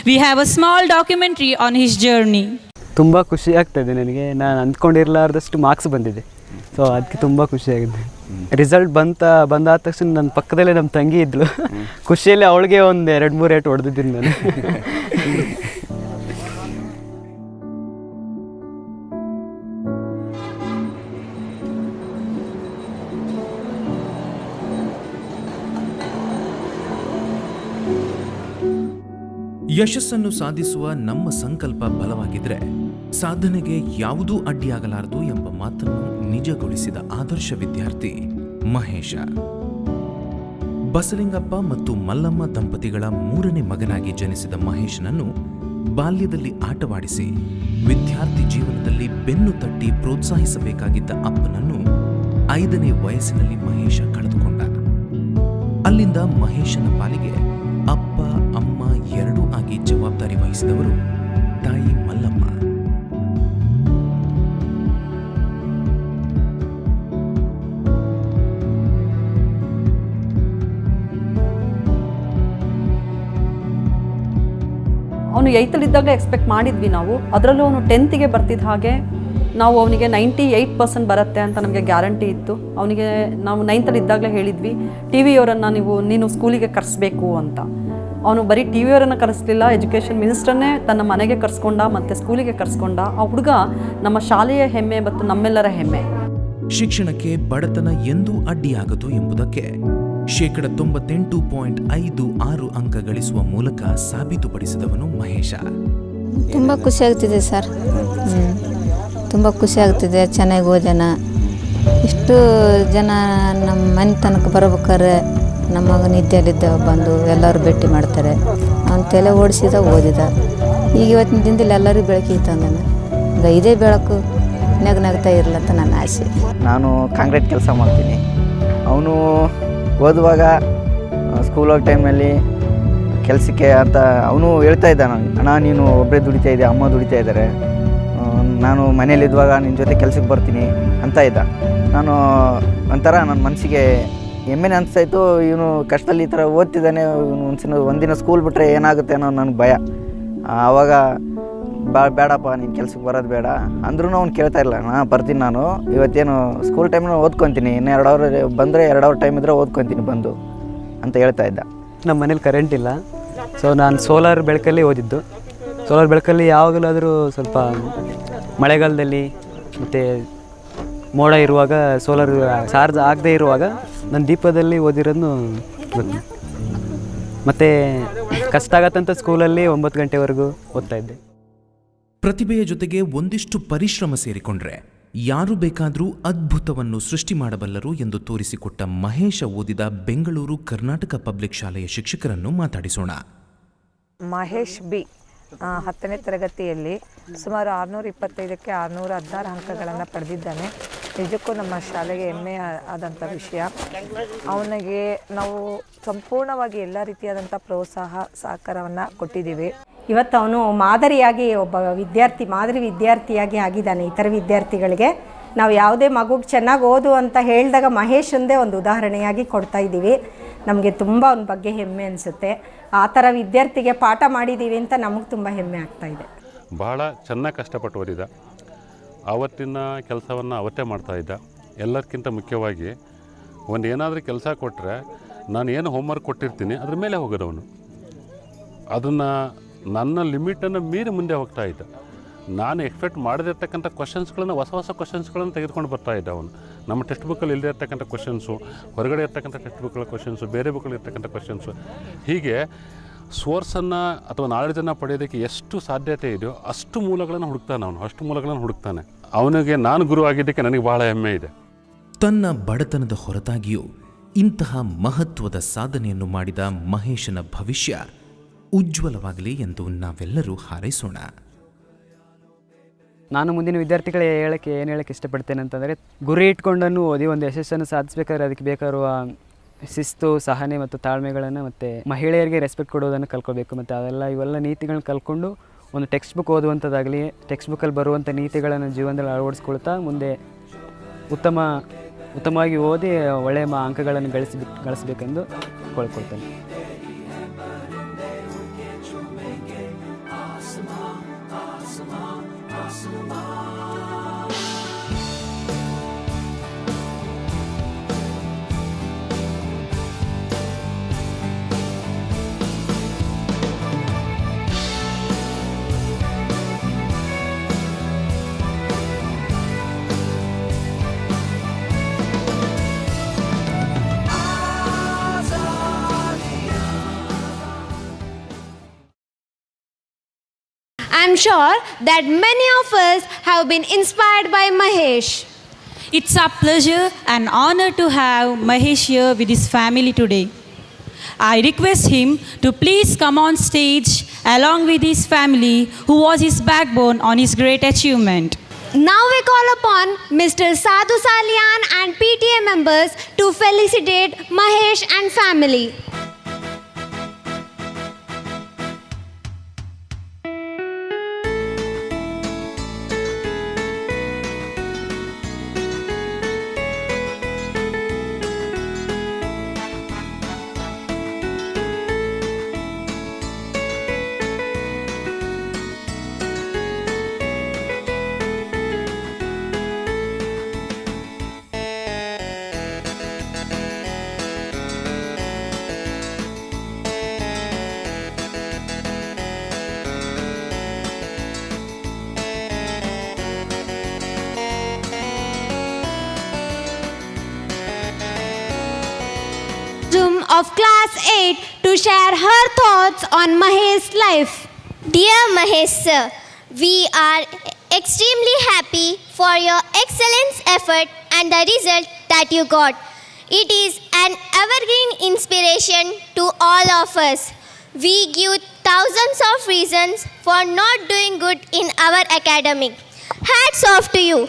We have a small documentary on his journey. ತುಂಬ ಖುಷಿ ಆಗ್ತಾಯಿದೆ ನನಗೆ. ನಾನು ಅಂದ್ಕೊಂಡಿರಲಾರ್ದಷ್ಟು marks ಬಂದಿದೆ. So ಅದಕ್ಕೆ ತುಂಬ ಖುಷಿಯಾಗಿದೆ. Result ಬಂದಾದ ತಕ್ಷಣ ನನ್ನ ಪಕ್ಕದಲ್ಲೇ ನಮ್ಮ ತಂಗಿ ಇದ್ಳು. ಖುಷಿಯಲ್ಲಿ ಅವಳಿಗೆ ಒಂದು 2-3 ಏಟು ಹೊಡೆದಿದ್ದೀನಿ ನಾನು. ಯಶಸ್ಸನ್ನು ಸಾಧಿಸುವ ನಮ್ಮ ಸಂಕಲ್ಪ ಬಲವಾಗಿದ್ರೆ ಸಾಧನೆಗೆ ಯಾವುದೂ ಅಡ್ಡಿಯಾಗಲಾರದು ಎಂಬ ಮಾತನ್ನು ನಿಜಗೊಳಿಸಿದ ಆದರ್ಶ ವಿದ್ಯಾರ್ಥಿ ಮಹೇಶ. ಬಸಲಿಂಗಪ್ಪ ಮತ್ತು ಮಲ್ಲಮ್ಮ ದಂಪತಿಗಳ 3ನೇ ಮಗನಾಗಿ ಜನಿಸಿದ ಮಹೇಶನನ್ನು ಬಾಲ್ಯದಲ್ಲಿ ಆಟವಾಡಿಸಿ ವಿದ್ಯಾರ್ಥಿ ಜೀವನದಲ್ಲಿ ಬೆನ್ನು ತಟ್ಟಿ ಪ್ರೋತ್ಸಾಹಿಸಬೇಕಾಗಿದ್ದ ಅಪ್ಪನನ್ನು 5ನೇ ವಯಸ್ಸಿನಲ್ಲಿ ಮಹೇಶ ಕಳೆದುಕೊಂಡ. ಅಲ್ಲಿಂದ ಮಹೇಶನ ಪಾಲಿಗೆ ಅಪ್ಪ ಅಮ್ಮ ಎರಡೂ ಆಗಿ ಜವಾಬ್ದಾರಿ ವಹಿಸಿದವರು ತಾಯಿ ಮಲ್ಲಮ್ಮ. ಅವನು 8th ಇದ್ದಾಗಲೇ ಎಕ್ಸ್ಪೆಕ್ಟ್ ಮಾಡಿದ್ವಿ ನಾವು. ಅದರಲ್ಲೂ ಅವನು 10th ಬರ್ತಿದ್ದ ಹಾಗೆ ನಾವು ಅವನಿಗೆ 98% ಬರುತ್ತೆ ಅಂತ ನಮಗೆ ಗ್ಯಾರಂಟಿ ಇತ್ತು. ಅವನಿಗೆ ನಾವು 9th ಇದ್ದಾಗಲೇ ಹೇಳಿದ್ವಿ, ಟಿ ವಿಯವರನ್ನು ನೀನು ಸ್ಕೂಲಿಗೆ ಕರೆಸ್ಬೇಕು ಅಂತ. ಅವನು ಬರೀ ಟಿ ವಿಯವರನ್ನು ಕರೆಸಲಿಲ್ಲ, ಎಜುಕೇಷನ್ ಮಿನಿಸ್ಟರ್ನೇ ತನ್ನ ಮನೆಗೆ ಕರೆಸ್ಕೊಂಡ ಮತ್ತು ಸ್ಕೂಲಿಗೆ ಕರೆಸ್ಕೊಂಡ. ಆ ಹುಡುಗ ನಮ್ಮ ಶಾಲೆಯ ಹೆಮ್ಮೆ ಮತ್ತು ನಮ್ಮೆಲ್ಲರ ಹೆಮ್ಮೆ. ಶಿಕ್ಷಣಕ್ಕೆ ಬಡತನ ಎಂದೂ ಅಡ್ಡಿಯಾಗದು ಎಂಬುದಕ್ಕೆ 98.56 ಅಂಕ ಗಳಿಸುವ ಮೂಲಕ ಸಾಬೀತುಪಡಿಸಿದವನು ಮಹೇಶ. ತುಂಬ ಖುಷಿ ಆಗ್ತಿದೆ ಸರ್, ತುಂಬ ಖುಷಿ ಆಗ್ತಿದೆ. ಚೆನ್ನಾಗಿ ಓದೋಣ. ಇಷ್ಟು ಜನ ನಮ್ಮ ಮನೆ ತನಕ ಬರ್ಬೇಕಾದ್ರೆ ನಮ್ಮ ಮಗನ ನಿದ್ದೆಯಲ್ಲಿದ್ದ ಬಂದು ಎಲ್ಲರೂ ಭೇಟಿ ಮಾಡ್ತಾರೆ. ಅವನ ತಲೆ ಓಡಿಸಿದ ಓದಿದ. ಈಗ ಇವತ್ತಿನ ದಿನದಲ್ಲಿ ಎಲ್ಲರಿಗೂ ಬೆಳಕಿಗೆ ತಂದಾನ. ಈಗ ಇದೇ ಬೆಳಕು ನಗ್ನಗ್ತಾ ಇರಲ್ಲ ಅಂತ ನನ್ನ ಆಸೆ. ನಾನು ಕಾಂಕ್ರೀಟ್ ಕೆಲಸ ಮಾಡ್ತೀನಿ. ಅವನು ಓದುವಾಗ ಸ್ಕೂಲ್ ಹೋಗೋ ಟೈಮಲ್ಲಿ ಕೆಲಸಕ್ಕೆ ಅಂತ ಅವನು ಹೇಳ್ತಾ ಇದ್ದ, ಅಣ್ಣ ನೀನು ಒಬ್ಬರೇ ದುಡಿತಾ ಇದ್ದೆ, ಅಮ್ಮ ದುಡಿತಾ ಇದ್ದಾರೆ, ನಾನು ಮನೇಲಿದ್ದಾಗ ನಿನ್ನ ಜೊತೆ ಕೆಲಸಕ್ಕೆ ಬರ್ತೀನಿ ಅಂತ ಇದ್ದ. ನಾನು ಒಂಥರ ನನ್ನ ಮನಸ್ಸಿಗೆ ಹೆಮ್ಮೆನೇ ಅನಿಸ್ತಾಯಿತ್ತು. ಇವನು ಕಷ್ಟದಲ್ಲಿ ಈ ಥರ ಓದ್ತಿದ್ದಾನೆ, ಒಂದಿನ ಸ್ಕೂಲ್ ಬಿಟ್ಟರೆ ಏನಾಗುತ್ತೆ ಅನ್ನೋ ನನಗೆ ಭಯ. ಆವಾಗ ಬೇಡಪ್ಪ ನೀನು ಕೆಲ್ಸಕ್ಕೆ ಬರೋದು ಬೇಡ ಅಂದ್ರೂ ಅವ್ನು ಕೇಳ್ತಾ ಇಲ್ಲ. ಬರ್ತೀನಿ, ನಾನು ಇವತ್ತೇನು ಸ್ಕೂಲ್ ಟೈಮ್ನ ಓದ್ಕೊತೀನಿ, ಇನ್ನು 2 ಅವರ್ ಬಂದರೆ 2 ಅವರ್ ಟೈಮ್ ಇದ್ದರೆ ಓದ್ಕೊತೀನಿ ಬಂದು ಅಂತ ಹೇಳ್ತಾ ಇದ್ದ. ನಮ್ಮ ಮನೇಲಿ ಕರೆಂಟ್ ಇಲ್ಲ, ಸೊ ನಾನು ಸೋಲಾರ್ ಬೆಳಕಲ್ಲಿ ಓದಿದ್ದು. ಸೋಲಾರ್ ಬೆಳಕಲ್ಲಿ ಯಾವಾಗಲಾದರೂ ಸ್ವಲ್ಪ ಮಳೆಗಾಲದಲ್ಲಿ ಮತ್ತು ಮೋಡ ಇರುವಾಗ, ಸೋಲಾರ್ ಚಾರ್ಜ್ ಆಗದೇ ಇರುವಾಗ ನಾನು ದೀಪದಲ್ಲಿ ಓದಿರೋದು ಗೊತ್ತು. ಮತ್ತು ಕಷ್ಟ ಆಗತ್ತಂತ ಸ್ಕೂಲಲ್ಲಿ 9 ಗಂಟೆವರೆಗೂ ಓದ್ತಾಯಿದ್ದೆ. ಪ್ರತಿಭೆಯ ಜೊತೆಗೆ ಒಂದಿಷ್ಟು ಪರಿಶ್ರಮ ಸೇರಿಕೊಂಡ್ರೆ ಯಾರು ಬೇಕಾದರೂ ಅದ್ಭುತವನ್ನು ಸೃಷ್ಟಿ ಮಾಡಬಲ್ಲರು ಎಂದು ತೋರಿಸಿಕೊಟ್ಟ ಮಹೇಶ ಓದಿದ ಬೆಂಗಳೂರು ಕರ್ನಾಟಕ ಪಬ್ಲಿಕ್ ಶಾಲೆಯ ಶಿಕ್ಷಕರನ್ನು ಮಾತಾಡಿಸೋಣ. ಮಹೇಶ್ ಬಿ 10ನೇ ತರಗತಿಯಲ್ಲಿ ಸುಮಾರು 625ಕ್ಕೆ 616 ಅಂಕಗಳನ್ನು ಪಡೆದಿದ್ದಾನೆ. ನಿಜಕ್ಕೂ ನಮ್ಮ ಶಾಲೆಗೆ ಹೆಮ್ಮೆ ಆದಂಥ ವಿಷಯ. ಅವನಿಗೆ ನಾವು ಸಂಪೂರ್ಣವಾಗಿ ಎಲ್ಲ ರೀತಿಯಾದಂಥ ಪ್ರೋತ್ಸಾಹ ಸಹಕಾರವನ್ನು ಕೊಟ್ಟಿದ್ದೀವಿ. ಇವತ್ತು ಅವನು ಮಾದರಿಯಾಗಿ ಒಬ್ಬ ಮಾದರಿ ವಿದ್ಯಾರ್ಥಿಯಾಗಿ ಆಗಿದ್ದಾನೆ. ಇತರ ವಿದ್ಯಾರ್ಥಿಗಳಿಗೆ ನಾವು ಯಾವುದೇ ಮಗುಗೆ ಚೆನ್ನಾಗಿ ಓದು ಅಂತ ಹೇಳಿದಾಗ ಮಹೇಶಂದೇ ಒಂದು ಉದಾಹರಣೆಯಾಗಿ ಕೊಡ್ತಾ ಇದ್ದೀವಿ. ನಮಗೆ ತುಂಬ ಅವನ ಬಗ್ಗೆ ಹೆಮ್ಮೆ ಅನಿಸುತ್ತೆ. ಆ ಥರ ವಿದ್ಯಾರ್ಥಿಗೆ ಪಾಠ ಮಾಡಿದ್ದೀವಿ ಅಂತ ನಮಗೆ ತುಂಬ ಹೆಮ್ಮೆ ಆಗ್ತಾಯಿದೆ. ಬಹಳ ಚೆನ್ನಾಗಿ ಕಷ್ಟಪಟ್ಟು ಓದಿದ. ಆವತ್ತಿನ ಕೆಲಸವನ್ನು ಅವತ್ತೇ ಮಾಡ್ತಾಯಿದ್ದ. ಎಲ್ಲದಕ್ಕಿಂತ ಮುಖ್ಯವಾಗಿ ಒಂದು ಏನಾದರೂ ಕೆಲಸ ಕೊಟ್ಟರೆ ನಾನು ಏನು ಹೋಮ್ವರ್ಕ್ ಕೊಟ್ಟಿರ್ತೀನಿ ಅದ್ರ ಮೇಲೆ ಹೋಗೋದವನು. ಅದನ್ನು ನನ್ನ ಲಿಮಿಟನ್ನು ಮೀರಿ ಮುಂದೆ ಹೋಗ್ತಾ ಇದ್ದ. ನಾನು ಎಕ್ಸ್ಪೆಕ್ಟ್ ಮಾಡದಿರ್ತಕ್ಕಂಥ ಕ್ವಶನ್ಸ್ಗಳನ್ನು ಹೊಸ ಕ್ವಶನ್ಸ್ಗಳನ್ನು ತೆಗೆದುಕೊಂಡು ಬರ್ತಾಯಿದ್ದ ಅವನು. ನಮ್ಮ ಟೆಕ್ಸ್ಟ್ ಬುಕ್ಕಲ್ಲಿ ಇಲ್ಲದೆ ಇರ್ತಕ್ಕಂಥ ಕ್ವಶನ್ಸು, ಹೊರಗಡೆ ಇರ್ತಕ್ಕಂಥ ಟೆಕ್ಸ್ಟ್ ಬುಕ್ಗಳ ಕ್ವಶನ್ಸು, ಬೇರೆ ಬುಕ್ಕಲ್ಲಿ ಇರ್ತಕ್ಕಂಥ ಕ್ವಶನ್ಸು, ಹೀಗೆ ಸೋರ್ಸನ್ನು ಅಥವಾ ನಾಲೆಡ್ಜನ್ನು ಪಡೆಯೋದಕ್ಕೆ ಎಷ್ಟು ಸಾಧ್ಯತೆ ಇದೆಯೋ ಅಷ್ಟು ಮೂಲಗಳನ್ನು ಹುಡುಕ್ತಾನೆ. ಅವನಿಗೆ ನಾನು ಗುರು ಆಗಿದ್ದಕ್ಕೆ ನನಗೆ ಬಹಳ ಹೆಮ್ಮೆ ಇದೆ. ತನ್ನ ಬಡತನದ ಹೊರತಾಗಿಯೂ ಇಂತಹ ಮಹತ್ವದ ಸಾಧನೆಯನ್ನು ಮಾಡಿದ ಮಹೇಶನ ಭವಿಷ್ಯ ಉಜ್ವಲವಾಗಲಿ ಎಂದು ನಾವೆಲ್ಲರೂ ಹಾರೈಸೋಣ. ನಾನು ಮುಂದಿನ ವಿದ್ಯಾರ್ಥಿಗಳು ಏನು ಹೇಳಕ್ಕೆ ಇಷ್ಟಪಡ್ತೇನೆ ಅಂತಂದರೆ, ಗುರಿ ಇಟ್ಕೊಂಡನ್ನು ಓದಿ ಒಂದು ಯಶಸ್ಸನ್ನು ಸಾಧಿಸಬೇಕಾದ್ರೆ ಅದಕ್ಕೆ ಬೇಕಾಗಿರುವ ಶಿಸ್ತು, ಸಹನೆ ಮತ್ತು ತಾಳ್ಮೆಗಳನ್ನು ಮತ್ತು ಮಹಿಳೆಯರಿಗೆ ರೆಸ್ಪೆಕ್ಟ್ ಕೊಡೋದನ್ನು ಕಲ್ತ್ಕೋಬೇಕು. ಮತ್ತು ಇವೆಲ್ಲ ನೀತಿಗಳನ್ನ ಕಲ್ತ್ಕೊಂಡು ಒಂದು ಟೆಕ್ಸ್ಟ್ ಬುಕ್ ಓದುವಂಥದ್ದಾಗಲಿ, ಟೆಕ್ಸ್ಟ್ ಬುಕ್ಕಲ್ಲಿ ಬರುವಂಥ ನೀತಿಗಳನ್ನು ಜೀವನದಲ್ಲಿ ಅಳವಡಿಸ್ಕೊಳ್ತಾ ಮುಂದೆ ಉತ್ತಮವಾಗಿ ಓದಿ ಒಳ್ಳೆಯ ಅಂಕಗಳನ್ನು ಗಳಿಸಬೇಕೆಂದು ಕೇಳ್ಕೊಳ್ತೇನೆ. I'm sure that many of us have been inspired by Mahesh. It's a pleasure and honor to have Mahesh here with his family today. I request him to please come on stage along with his family, who was his backbone on his great achievement. Now we call upon Mr. Sadhu Salian and PTA members to felicitate Mahesh and family. Of class 8 to share her thoughts on Mahesh's life. Dear Mahesh sir, we are extremely happy for your excellent effort and the result that you got. It is an evergreen inspiration to all of us. We give thousands of reasons for not doing good in our academic. Hats off to you,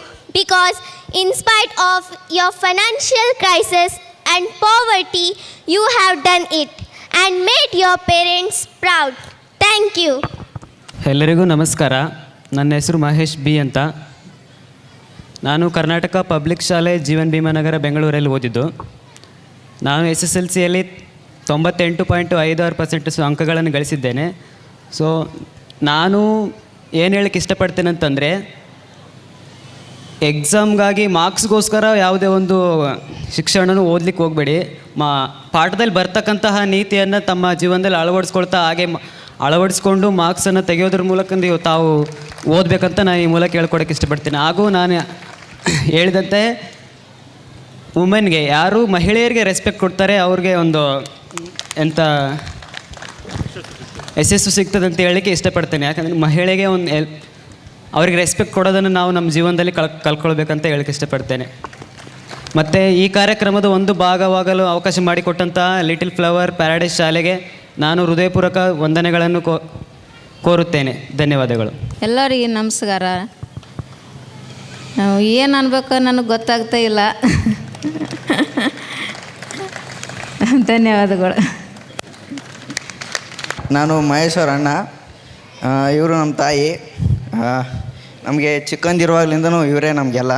because in spite of your financial crisis and poverty, you have done it and made your parents proud. Thank you. ಎಲ್ಲರಿಗೂ ನಮಸ್ಕಾರ. ನನ್ನ ಹೆಸರು Mahesh B ಅಂತ. ನಾನು Karnataka public ಶಾಲೆ ಜೀವನ್ ಭೀಮಾನಗರ ಬೆಂಗಳೂರಲ್ಲಿ ಓದಿದ್ದು. ನಾನು SSLCಯಲ್ಲಿ 98.56% ಅಂಕಗಳನ್ನು ಗಳಿಸಿದ್ದೇನೆ. ಸೊ ನಾನು ಏನು ಹೇಳಕ್ಕೆ ಇಷ್ಟಪಡ್ತೇನೆ ಅಂತಂದರೆ, ಎಕ್ಸಾಮ್ಗಾಗಿ ಮಾರ್ಕ್ಸ್ಗೋಸ್ಕರ ಯಾವುದೇ ಒಂದು ಶಿಕ್ಷಣನೂ ಓದಲಿಕ್ಕೆ ಹೋಗಬೇಡಿ. ಪಾಠದಲ್ಲಿ ಬರ್ತಕ್ಕಂತಹ ನೀತಿಯನ್ನು ತಮ್ಮ ಜೀವನದಲ್ಲಿ ಅಳವಡಿಸ್ಕೊಳ್ತಾ ಅಳವಡಿಸ್ಕೊಂಡು ಮಾರ್ಕ್ಸನ್ನು ತೆಗೆಯೋದ್ರ ಮೂಲಕ ನೀವು ತಾವು ಓದಬೇಕಂತ ನಾನು ಈ ಮೂಲಕ ಹೇಳ್ಕೊಡೋಕ್ಕೆ ಇಷ್ಟಪಡ್ತೀನಿ. ಹಾಗೂ ನಾನು ಹೇಳಿದಂತೆ ವುಮೆನ್ಗೆ, ಯಾರು ಮಹಿಳೆಯರಿಗೆ ರೆಸ್ಪೆಕ್ಟ್ ಕೊಡ್ತಾರೆ ಅವ್ರಿಗೆ ಒಂದು ಯಶಸ್ಸು ಸಿಗ್ತದೆ ಅಂತ ಹೇಳಲಿಕ್ಕೆ ಇಷ್ಟಪಡ್ತೇನೆ. ಯಾಕಂದರೆ ಮಹಿಳೆಗೆ ಅವ್ರಿಗೆ ರೆಸ್ಪೆಕ್ಟ್ ಕೊಡೋದನ್ನು ನಾವು ನಮ್ಮ ಜೀವನದಲ್ಲಿ ಕಲ್ಕೊಳ್ಬೇಕಂತ ಹೇಳಕ್ಕೆ ಇಷ್ಟಪಡ್ತೇನೆ. ಮತ್ತು ಈ ಕಾರ್ಯಕ್ರಮದ ಒಂದು ಭಾಗವಾಗಲು ಅವಕಾಶ ಮಾಡಿಕೊಟ್ಟಂಥ ಲಿಟಲ್ ಫ್ಲವರ್ ಪ್ಯಾರಡೈಸ್ ಶಾಲೆಗೆ ನಾನು ಹೃದಯಪೂರ್ವಕ ವಂದನೆಗಳನ್ನು ಕೋರುತ್ತೇನೆ. ಧನ್ಯವಾದಗಳು. ಎಲ್ಲರಿಗೆ ನಮಸ್ಕಾರ. ನಾವು ಏನು ಅನ್ಬೇಕು ನನಗೆ ಗೊತ್ತಾಗ್ತಾ ಇಲ್ಲ. ಧನ್ಯವಾದಗಳು. ನಾನು ಮಹೇಶ್ವರ ಅಣ್ಣ, ಇವರು ನಮ್ಮ ತಾಯಿ. ನಮಗೆ ಚಿಕ್ಕಂದಿರುವಾಗಲಿಂದನೂ ಇವರೇ ನಮಗೆಲ್ಲ.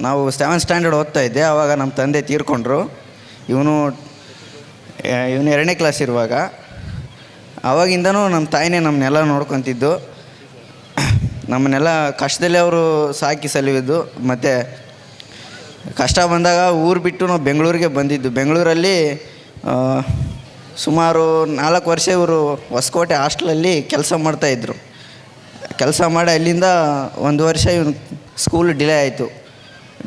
ನಾವು 7th ಸ್ಟ್ಯಾಂಡರ್ಡ್ ಓದ್ತಾ ಇದ್ದೆ, ಆವಾಗ ನಮ್ಮ ತಂದೆ ತೀರ್ಕೊಂಡ್ರು. ಇವನು 2ನೇ ಕ್ಲಾಸ್ ಇರುವಾಗ. ಆವಾಗಿಂದನೂ ನಮ್ಮ ತಾಯಿನೇ ನಮ್ಮನ್ನೆಲ್ಲ ನೋಡ್ಕೊತಿದ್ದು. ನಮ್ಮನ್ನೆಲ್ಲ ಕಷ್ಟದಲ್ಲೇ ಅವರು ಸಾಕಿ ಸಲುವಿದ್ದು. ಮತ್ತು ಕಷ್ಟ ಬಂದಾಗ ಊರು ಬಿಟ್ಟು ನಾವು ಬೆಂಗಳೂರಿಗೆ ಬಂದಿದ್ದು. ಬೆಂಗಳೂರಲ್ಲಿ ಸುಮಾರು 4 ವರ್ಷ ಇವರು ಹೊಸಕೋಟೆ ಹಾಸ್ಟೆಲಲ್ಲಿ ಕೆಲಸ ಮಾಡ್ತಾಯಿದ್ರು. ಕೆಲಸ ಮಾಡಿ ಅಲ್ಲಿಂದ 1 ವರ್ಷ ಇವನು ಸ್ಕೂಲ್ ಡಿಲೇ ಆಯಿತು.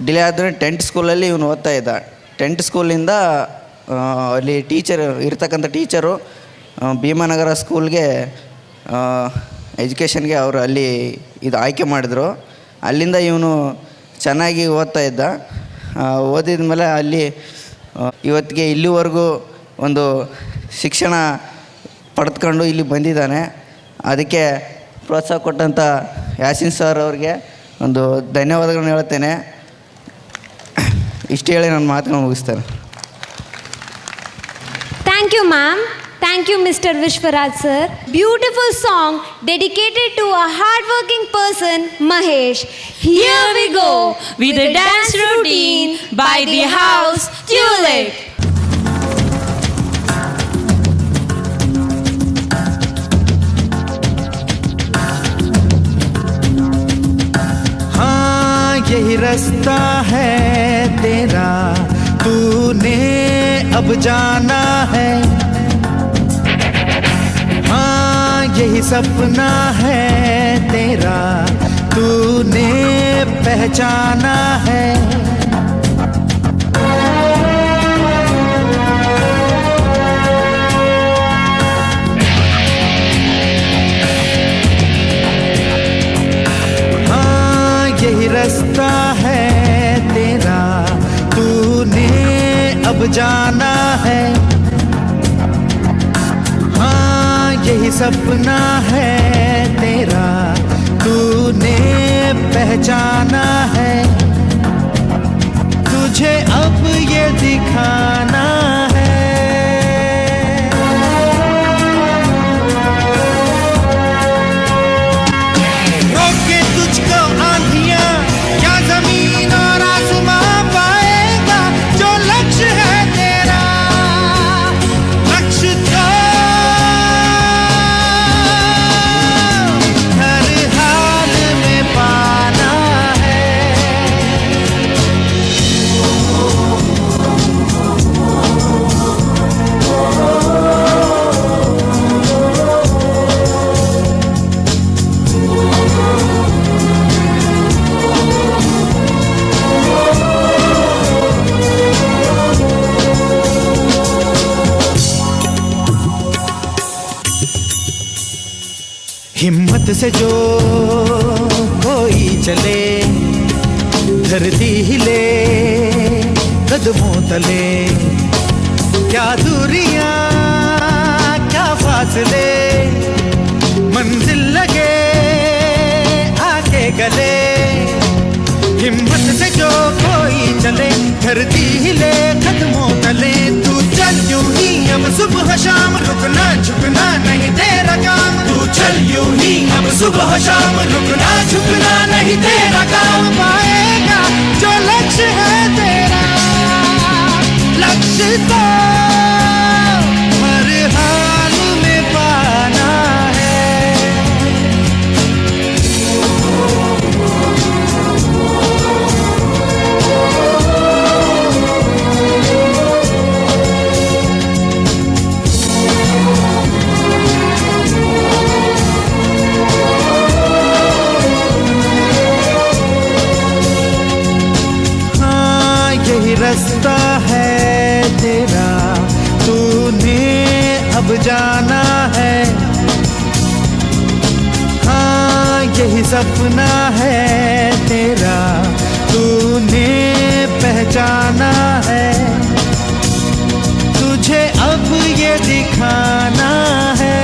ಡಿಲೇ ಆದರೆ 10th ಸ್ಕೂಲಲ್ಲಿ ಇವನು ಓದ್ತಾ ಇದ್ದ. 10th ಸ್ಕೂಲಿಂದ ಅಲ್ಲಿ ಇರ್ತಕ್ಕಂಥ ಟೀಚರು ಭೀಮಾನಗರ ಸ್ಕೂಲ್ಗೆ ಎಜುಕೇಷನ್ಗೆ ಅವರು ಅಲ್ಲಿ ಆಯ್ಕೆ ಮಾಡಿದ್ರು. ಅಲ್ಲಿಂದ ಇವನು ಚೆನ್ನಾಗಿ ಓದ್ತಾ ಇದ್ದ. ಓದಿದ ಮೇಲೆ ಅಲ್ಲಿ ಇವತ್ತಿಗೆ ಇಲ್ಲಿವರೆಗೂ ಒಂದು ಶಿಕ್ಷಣ ಪಡೆದುಕೊಂಡು ಇಲ್ಲಿ ಬಂದಿದ್ದಾನೆ. ಅದಕ್ಕೆ ಪ್ರೋತ್ಸಾಹ ಕೊಟ್ಟಂಥ ಯಾಸಿನ್ ಸರ್ ಅವ್ರಿಗೆ ಒಂದು ಧನ್ಯವಾದಗಳನ್ನ ಹೇಳ್ತೇನೆ. ಇಷ್ಟು ಹೇಳಿ ನನ್ನ ಮಾತನ್ನು ಮುಗಿಸ್ತೇನೆ. Thank you, ma'am. Thank you, Mr. Vishwaraj sir. Beautiful song dedicated to a hardworking person, Mahesh. Here we go with a dance routine by the house Tulip. हाँ यही रास्ता है तेरा, तूने अब जाना है. हाँ यही सपना है तेरा, तूने पहचाना है. हाँ यही रास्ता है तेरा, तूने अब जाना है. यही सपना है तेरा, तूने पहचाना है. तुझे अब ये दिखाना है. रोके तुझको आंधियां क्या जमीन और आसमां पाएगा. जो लक्ष्य है तेरा, लक्ष्य तो हिम्मत से जो कोई चले, धरती हिले कदमों तले. क्या दूरियां क्या फासले, मंजिल लगे आके गले. हिम्मत से जो कोई चले, धरती हिले कदमों तले. तू चल यूं ही अब सुबह शाम, रुकना झुकना नहीं तेरा काम. तू चल यूं ही अब सुबह शाम, रुकना झुकना नहीं तेरा काम. पाएगा जो लक्ष्य है तेरा, लक्ष्य तो हर हाल में पाना है. रास्ता है तेरा, तूने अब जाना है. हाँ यही सपना है तेरा, तूने पहचाना है. तुझे अब ये दिखाना है.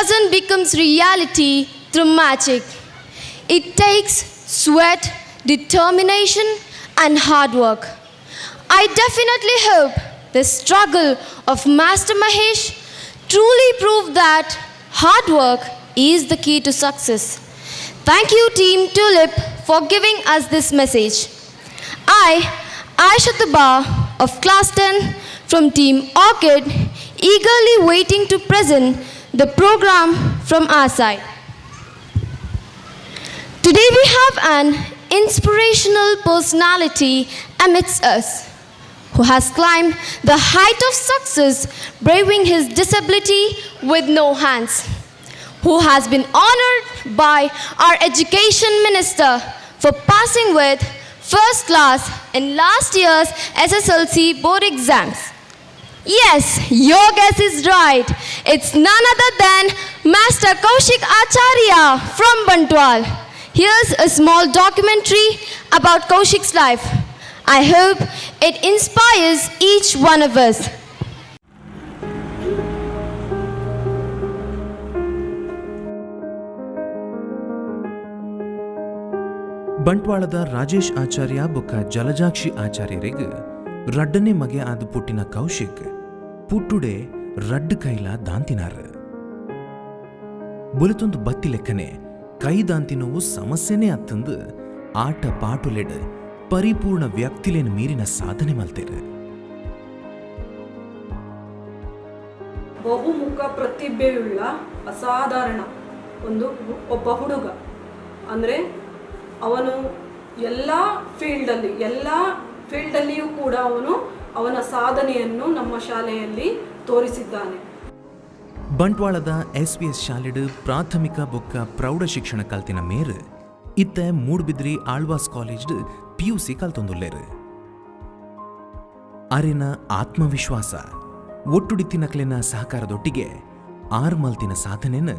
doesn't become reality through magic. It takes sweat, determination, and hard work. I definitely hope the struggle of Master Mahesh truly proved that hard work is the key to success. Thank you, Team Tulip, for giving us this message. I, Aisha Taba of Class 10 from Team Orchid, eagerly waiting to present the program from our side. Today we have an inspirational personality amidst us who has climbed the height of success, braving his disability with no hands, who has been honored by our Education Minister for passing with first class in last year's SSLC board exams. Yes, your guess is right. It's none other than Master Kaushik Acharya from Bantwal. Here's a small documentary about Kaushik's life. I hope it inspires each one of us. ಬಂಟ್ವಾಳದ Rajesh ಆಚಾರ್ಯ ಬೊಕ್ಕ ಜಲಜಾಕ್ಷಿ ಆಚಾರ್ಯರಿಗೆ ರಡ್ಡನೇ ಮಗೆ ಆದ ಪುಟ್ಟಿನ ಕೌಶಿಕ್ ಪುಟ್ಟುಡೆ ರಡ್ಡ್ ಕೈಲ ದಾಂತಿನಾರ ಬುಲತೊಂದು ಬತ್ತಿ ಲೆಕ್ಕನೆ ಕೈ ದಾಂತಿನವು ಸಮಸ್ಯೆನೇ ಅತ್ತಂದು ಆಟ ಪಾಟುಲೆಡ್ ಪರಿಪೂರ್ಣ ವ್ಯಕ್ತಿಲೇನು ಮೀರಿನ ಸಾಧನೆ ಮಲ್ತೇರು. ಬಹುಮುಖ ಪ್ರತಿಭೆಯುಳ್ಳ ಅಸಾಧಾರಣ ಒಬ್ಬ ಹುಡುಗ ಅಂದರೆ ಅವನು ಎಲ್ಲ ಫೀಲ್ಡಲ್ಲಿಯೂ ಕೂಡ ಅವನ ಸಾಧನೆಯನ್ನು ನಮ್ಮ ಶಾಲೆಯಲ್ಲಿ ತೋರಿಸಿದ್ದಾನೆ. ಬಂಟ್ವಾಳದ SVS ಶಾಲೆಡ್ ಪ್ರಾಥಮಿಕ ಬೊಕ್ಕ ಪ್ರೌಢ ಶಿಕ್ಷಣ ಕಲ್ತಿನ ಮೇರು ಇತ್ತ ಮೂಡ್ಬಿದ್ರಿ ಆಳ್ವಾಸ್ ಕಾಲೇಜ್ಡ್ PUC ಕಲ್ತೊಂದುಲ್ಲೇರು. ಅರೆನ ಆತ್ಮವಿಶ್ವಾಸ ಒಟ್ಟುಡಿತ್ತಿನಕ್ಲೆನ ಸಹಕಾರದೊಟ್ಟಿಗೆ ಆರ್ ಮಲ್ತಿನ ಸಾಧನೆನ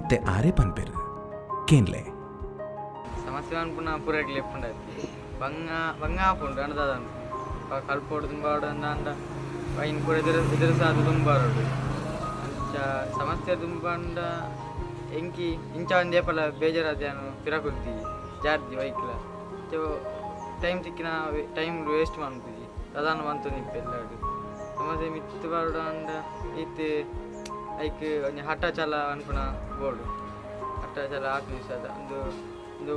ಇತ್ತೆ ಆರೇ ಪನ್ಪೇರು ಕೇನ್ಲೆ ಸಮಸ್ಯೆ ಅನ್ಪುನ ಪೂರೈಕೆ ಲೆಪ್ಪುಂಡಾಯ್ತು ಬಂಗ ಆಪುಂಡು ಅಣ್ಣದಾದನು ಕಲ್ಪೋಡು ತುಂಬಾಡು ಅಂದ ವೈನ್ ಕೂಡ ಎದುರಿಸಾದು ತುಂಬಾರೋಡು ಸಮಸ್ಯೆ ತುಂಬಂಡ ಎಂಕಿ ಇಂಚ ಒಂದು ಏಪಲ ಬೇಜಾರಾದ್ಯಾನು ಪಿರಕುಲ್ತಿ ಜಾರ್ದಿ ವೈಕ್ಲ ಟೈಮ್ ತಿಕ್ಕಿನ ಟೈಮ್ ವೇಸ್ಟ್ ಮಾಡ್ತೀವಿ ಪ್ರಧಾನ ಬಂತು ನಿಪ್ಪೆಲ್ಲಾಡು ಸಮಸ್ಯೆ ಮಿತ್ತು ಬಾಡು ಅಂಡ ಇತ್ತು ಐಕ್ ಒಂಜಿ ಹಠ ಚಾಲ ಅನ್ಪುನ ಬೋಡು ಹಠ ಚಾಲ ಆತ್ಮವಿಶ್ವಾಸ ಒಂದು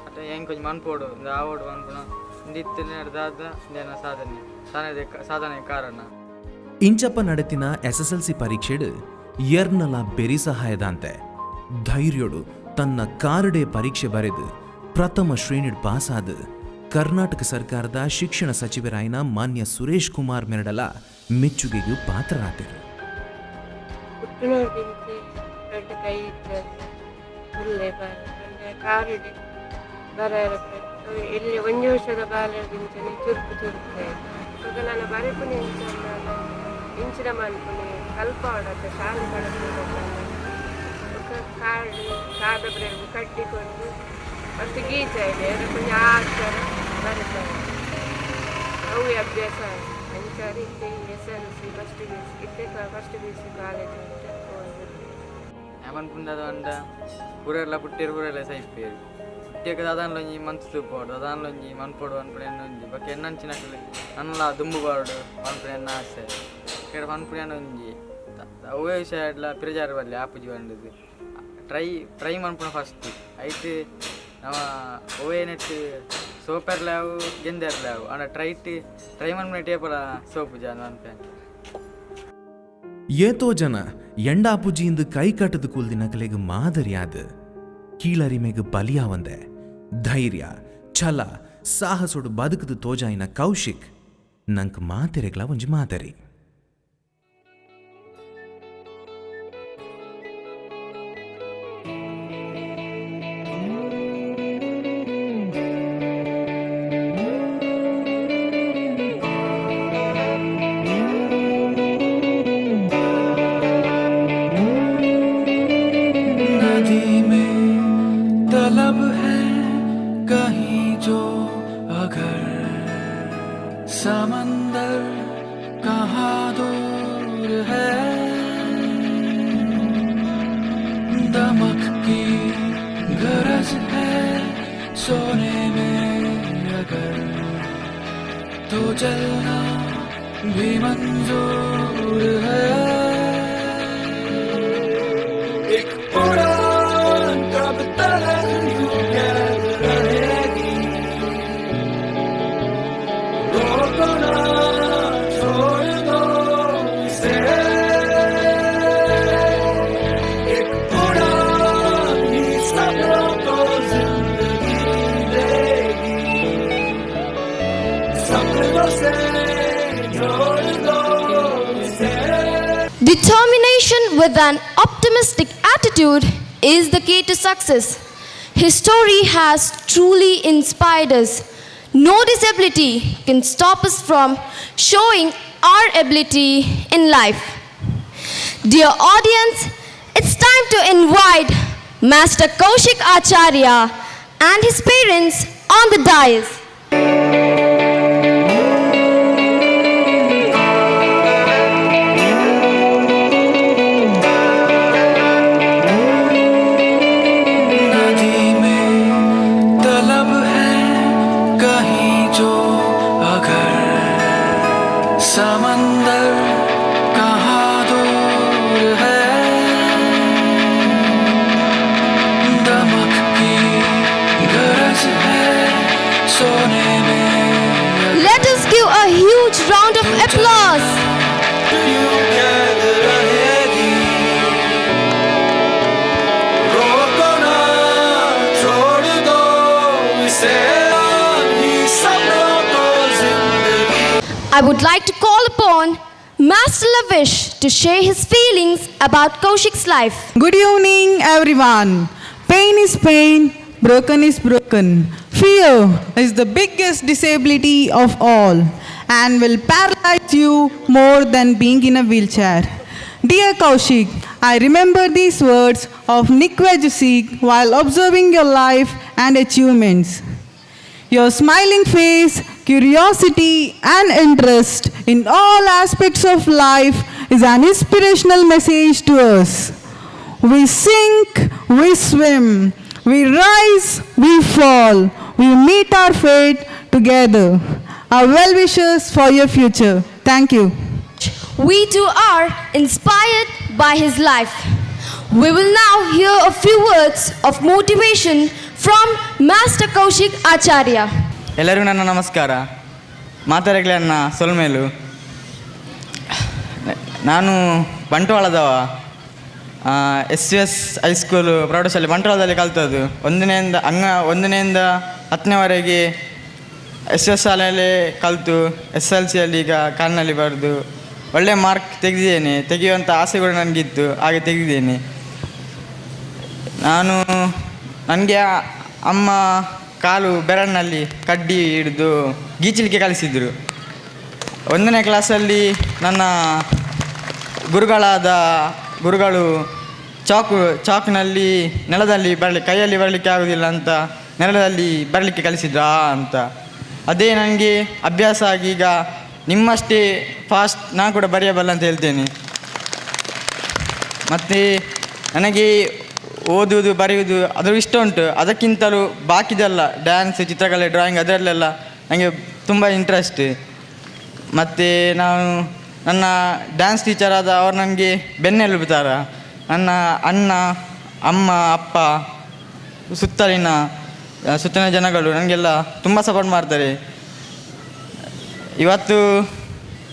ಹಠ ಹೆಂಗೆ ಕೊಂಚ ಮನ್ಪೋಡು ಒಂದು ಆವೋಡು ಅನ್ಪುನ ಇಂದಿತ್ತು ನಡೆದಾದ ಜನ ಸಾಧನೆ ಕಾರಣ. ಇಂಚಪ್ಪ ನಡೆತಿನ SSLC ಪರೀಕ್ಷೆಡ್ ಎರ್ನಲ ಬೆರಿ ಸಹಾಯದಂತೆ ಧೈರ್ಯೋಡು ತನ್ನ ಕಾರಡೆ ಪರೀಕ್ಷೆ ಬರೆದು ಪ್ರಥಮ ಶ್ರೇಣಿಡ್ ಪಾಸಾದ ಕರ್ನಾಟಕ ಸರ್ಕಾರದ ಶಿಕ್ಷಣ ಸಚಿವರಾಯಿನ ಮಾನ್ಯ ಸುರೇಶ್ ಕುಮಾರ್ ಮೆರಡಲ ಮೆಚ್ಚುಗೆಗೂ ಪಾತ್ರರಾದರು. ಇಲ್ಲಿ ಒಂದು ವರ್ಷದ ಬಾಲ್ಯದಿಂಚನೆ ಚುರುಕು ಈಗ ನಾನು ಬರೆಪುನಿ ಇಂಚಿನ ಮನ್ಪುನಿ ಕಲ್ಪಾಡತ್ತ ಶಾಲೆ ಕಡಪು ಕಾಡು ಕಾದಬ್ರೆಂದು ಕಟ್ಟಿಕೊಂಡು ಫಸ್ಟ್ ಗೀಚ ಇದೆ ಕೊಂಚ ಅಕ್ಷರ ಬರೀತಾರೆ ಅವು ಅಭ್ಯಾಸ ಅಂಚಾರಿ ಇತ್ತೆ SLC first B C college ఏమనుకున్నది అంటే కూరల పుట్టిరు కూరలే సైపోయారు పుట్టాక దాదాలోంచి మంచు తూపోడు దాదాలోంచి మన్పోడు అనుకునే ఉంది బట్ ఎన్నంచినట్లు నన్నలా దుమ్ముబాడు అనుకునే ఆశ ఇక్కడ అనుకునే ఉంది అవే విషయం ఇట్లా పిరజారు వాళ్ళు ఆపుజీ వండుది ట్రై అనుకున్న ఫస్ట్ అయితే ఓవే నెట్ సోపర్ లేవు ಗೆಂದರ್ లేవు ಅಂಡ ಟ್ರೈ ಮನ್ಮನೆ ಟೇಪಲ ಸೋಪು ಜಾನ ಅನ್ಪೆ ಏತೋ ಜನ ಎಂಡಾಪುಜಿಯಿಂದ ಕೈ ಕಟ್ಟದ ಕೂಲ್ದಿನ ಕಲೆಗೆ ಮಾದರಿಯಾದ ಕೀಳರಿಮೆಗೆ ಬಲಿಯಾವಂದೆ ಧೈರ್ಯ ಛಲ ಸಾಹಸೋಡು ಬದುಕದು ತೋಜಾಯಿನ ಕೌಶಿಕ್ ನಂಗೆ ಮಾತೆರೆಗ್ಲ ಒಂಜಿ ಮಾದರಿ. तलब है कहीं जो अगर समंदर कहाँ तो जलना भी मंजूर है, एक उड़ान कब तक यूं कैद रहेगी, रोको ना छोड़ दो इसे, एक उड़ान ही सपनों को जिंदगी देगी, सपनों से जोड़ दो इसे। Determination with an optimistic attitude is the key to success. His story has truly inspired us. No disability can stop us from showing our ability in life. Dear audience, it's time to invite Master Kaushik Acharya and his parents on the dais. नदी में तलब है कहीं जो अगर, समंदर कहाँ दूर है, दमक की गरज है सोने में। Let us give a huge round of applause. यूं कैद रहेगी, रोको ना छोड़ दो इसे, ही सपनों को जिंदगी। I would like to call upon Master Lavish to share his feelings about Kaushik's life. Good evening, everyone. Pain is pain, broken is broken. Fear is the biggest disability of all and will paralyze you more than being in a wheelchair. Dear Kaushik, I remember these words of Nick Vujicic while observing your life and achievements. Your smiling face, curiosity, and interest in all aspects of life is an inspirational message to us. We sink, we swim, we rise, we fall, we meet our fate together. Our well wishes for your future. Thank you. We too are inspired by his life. We will now hear a few words of motivation from Master Kaushik Acharya. ಎಲ್ಲರಿಗೂ ನನ್ನ ನಮಸ್ಕಾರ. ಮಾತಾಡಲಿ ಅನ್ನ ಸೊಲ್ಮೇಲು. ನಾನು ಬಂಟ್ವಾಳದವ. SVS high school ಪ್ರೌಢಶಾಲೆ ಬಂಟ್ವಾಳದಲ್ಲಿ ಕಲ್ತದ್ದು. ಒಂದನೆಯಿಂದ 10ನೇವರೆಗೆ SVS ಶಾಲೆಯಲ್ಲಿ ಕಲಿತು SLCಯಲ್ಲಿ ಈಗ ಕಾಲ್ನಲ್ಲಿ ಬರೆದು ಒಳ್ಳೆಯ ಮಾರ್ಕ್ ತೆಗೆದಿದ್ದೇನೆ. ತೆಗೆಯುವಂಥ ಆಸೆಗಳು ನನಗಿತ್ತು, ಹಾಗೆ ತೆಗೆದಿದ್ದೇನೆ. ನನಗೆ ಅಮ್ಮ ಕಾಲು ಬೆರಳಿನಲ್ಲಿ ಕಡ್ಡಿ ಹಿಡಿದು ಗೀಚಲಿಕ್ಕೆ ಕಲಿಸಿದರು. 1ನೇ ಕ್ಲಾಸಲ್ಲಿ ನನ್ನ ಗುರುಗಳು ಚಾಕ್ನಲ್ಲಿ ನೆಲದಲ್ಲಿ ಕೈಯಲ್ಲಿ ಬರಲಿಕ್ಕೆ ಆಗೋದಿಲ್ಲ ಅಂತ ನೆಲದಲ್ಲಿ ಬರಲಿಕ್ಕೆ ಕಲಿಸಿದ್ರ ಅಂತ. ಅದೇ ನನಗೆ ಅಭ್ಯಾಸ ಆಗಿ ಈಗ ನಿಮ್ಮಷ್ಟೇ ಫಾಸ್ಟ್ ನಾನು ಕೂಡ ಬರೆಯಬಲ್ಲ ಅಂತ ಹೇಳ್ತೇನೆ. ಮತ್ತು ನನಗೆ ಓದುವುದು ಬರೆಯುವುದು ಅದರ ಇಷ್ಟ ಉಂಟು. ಅದಕ್ಕಿಂತಲೂ ಬಾಕಿದೆಲ್ಲ ಡ್ಯಾನ್ಸ್, ಚಿತ್ರಕಲೆ, ಡ್ರಾಯಿಂಗ್ ಅದರಲ್ಲೆಲ್ಲ ನನಗೆ ತುಂಬ ಇಂಟ್ರೆಸ್ಟ್. ಮತ್ತು ನನ್ನ ಡ್ಯಾನ್ಸ್ ಟೀಚರ್ ಆದ ಅವ್ರು ನನಗೆ ಬೆನ್ನೆಲುಬುತ್ತಾರೆ. ನನ್ನ ಅಣ್ಣ, ಅಮ್ಮ, ಅಪ್ಪ, ಸುತ್ತಲಿನ ಜನಗಳು ನನಗೆಲ್ಲ ತುಂಬ ಸಪೋರ್ಟ್ ಮಾಡ್ತಾರೆ. ಇವತ್ತು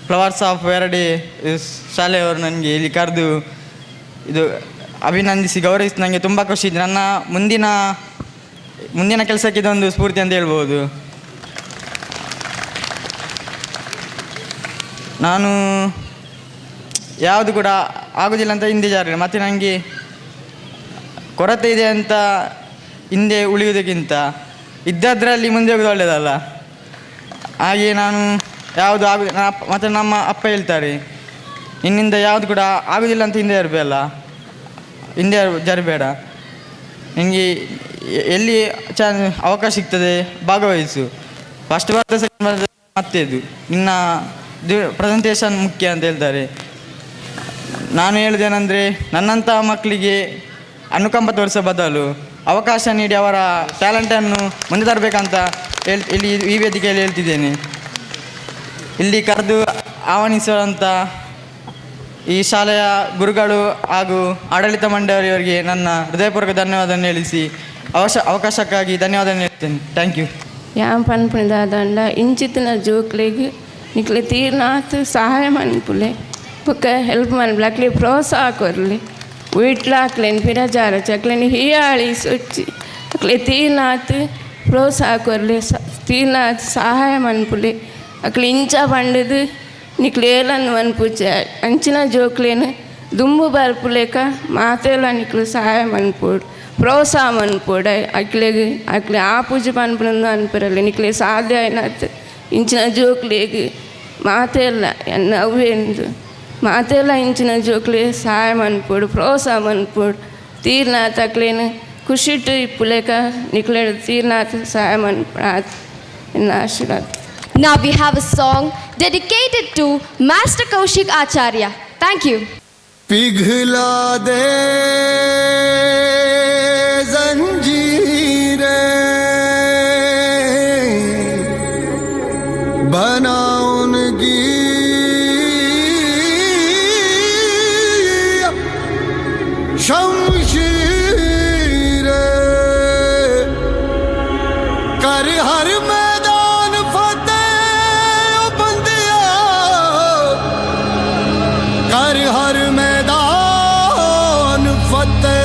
ಫ್ಲವರ್ಸ್ ಆಫ್ ವೆರಡೆ ಶಾಲೆಯವರು ನನಗೆ ಇಲ್ಲಿ ಕರೆದು ಇದು ಅಭಿನಂದಿಸಿ ಗೌರವಿಸಿ ನನಗೆ ತುಂಬ ಖುಷಿ ಇದೆ. ನನ್ನ ಮುಂದಿನ ಕೆಲಸಕ್ಕೆ ಇದೊಂದು ಸ್ಫೂರ್ತಿ ಅಂತ ಹೇಳ್ಬೋದು. ನಾನು ಯಾವುದು ಕೂಡ ಆಗೋದಿಲ್ಲ ಅಂತ ಹಿಂದೆ ಜಾರಿ, ಮತ್ತು ನನಗೆ ಕೊರತೆ ಇದೆ ಅಂತ ಹಿಂದೆ ಉಳಿಯುವುದಕ್ಕಿಂತ ಇದ್ದದ್ರಲ್ಲಿ ಮುಂದೆ ಹೋಗೋದು ಒಳ್ಳೆಯದಲ್ಲ. ಹಾಗೆ ನಾನು ಯಾವುದು ಮತ್ತು ನಮ್ಮ ಅಪ್ಪ ಹೇಳ್ತಾರೆ, ನಿನ್ನಿಂದ ಯಾವುದು ಕೂಡ ಆಗೋದಿಲ್ಲ ಅಂತ ಹಿಂದೆ ಜರಬೇಡ, ನಿನಗೆ ಎಲ್ಲಿ ಅವಕಾಶ ಸಿಗ್ತದೆ ಭಾಗವಹಿಸು, ಫಸ್ಟ್ ಬರ್ತದೆ ಸೆಕೆಂಡ್ ಬರ್ತದೆ ಮತ್ತೆ ಇದು ನಿನ್ನ ಪ್ರೆಸೆಂಟೇಷನ್ ಮುಖ್ಯ ಅಂತ ಹೇಳ್ತಾರೆ. ನಾನು ಹೇಳೋದೇನೆಂದರೆ, ನನ್ನಂಥ ಮಕ್ಕಳಿಗೆ ಅನುಕಂಪ ತೋರಿಸೋ ಬದಲು ಅವಕಾಶ ನೀಡಿ ಅವರ ಟ್ಯಾಲೆಂಟನ್ನು ಮುಂದೆ ತರಬೇಕಂತ ಇಲ್ಲಿ ಈ ವೇದಿಕೆಯಲ್ಲಿ ಹೇಳ್ತಿದ್ದೇನೆ. ಇಲ್ಲಿ ಕರೆದು ಆಹ್ವಾನಿಸುವಂಥ ಈ ಶಾಲೆಯ ಗುರುಗಳು ಹಾಗೂ ಆಡಳಿತ ಮಂಡಳಿಯವರಿಗೆ ನನ್ನ ಹೃದಯಪೂರ್ವಕ ಧನ್ಯವಾದವನ್ನು ಹೇಳಿಸಿ ಅವಕಾಶಕ್ಕಾಗಿ ಧನ್ಯವಾದ ಹೇಳ್ತೇನೆ. Thank you. ಯಾಂ ಪನ್ಪುಣದಾದಂಡ ಇಂಚಿತ್ತಿನ ಜೋಕ್ಲೆಗ್ ನಿಕ್ಲೆ ತೀರ್ನಾಥ್ ಸಹಾಯ ಮನ್ಪುಲೆ ಬೊಕ್ಕ ಹೆಲ್ಪ್ ಮನ್ಪುಲೆ ಅಕ್ಲೆ ಪ್ರೋತ್ಸಾಹ ಕೊರ್ಲೆ ವೀಟ್ಲಾಕ್ಲೆನ್ ಪಿರಜಾರ ಚಕ್ಲೆನ್ ಹಿಯಾಳಿ ಸೊಚ್ಚಿ ಅಕ್ಲೆ ತೀರ್ನಾಥ್ ಪ್ರೋತ್ಸಾಹ ಕೊರ್ಲೆ ತೀರ್ನಾಥ್ ಸಹಾಯ ಮನ್ಪುಲೆ ಅಕ್ಲೆ ಇಂಚ ಪಂಡದು ನಿಕ್ಲೆ ಏಲನ್ ಮನ್ಪುಚೆ ಅಂಚಿನ ಜೋಕ್ಲೇನು ದುಂಬು ಬರ್ಪುಲೇಕ ಮಾತೆಲ್ಲ ನಿಕ್ಲು ಸಹಾಯ ಮನ್ಪೋಡು ಪ್ರೋತ್ಸಾಹ ಮನ್ಪೋಡ ಅಕ್ಲೆ ಆ ಪೂಜೆ ಪನ್ಪುನಂದು ಅನ್ಪಿರಲ್ಲ ನಿಕ್ಲೆ ಸಾಧ್ಯ ಏನಾಯ್ತು ಇಂಚಿನ ಜೋಕ್ಲೆಗ್ ಮಾತೆಲ್ಲ ನವ್ವೆಂದು ಮಾತೆಲ್ಲ ಇಂಚಿನ ಜೋಕ್ಲೆ ಸಹಾಯ ಮನ್ಪೋಡು ಪ್ರೋತ್ಸಾಹ ಮನ್ಪೋಡು ತೀರ್ನಾಥ್ ಅಕ್ಲೇನು ಖುಷಿಟ್ಟು ಇಪ್ಪುಲೇಕ ನಿಕ್ಲೆ ತೀರ್ನಾಥ್ ಸಹಾಯ ಮನ್ಪೋಡು ಎನ್ನ ಆಶೀರ್ವಾದ. Now we have a song dedicated to Master Kaushik Acharya. Thank you. पिघला दे जंजीरें बना उनकी शमशीरें कर हर मैदान फतेह बंदिया कर हर मैदान फतेह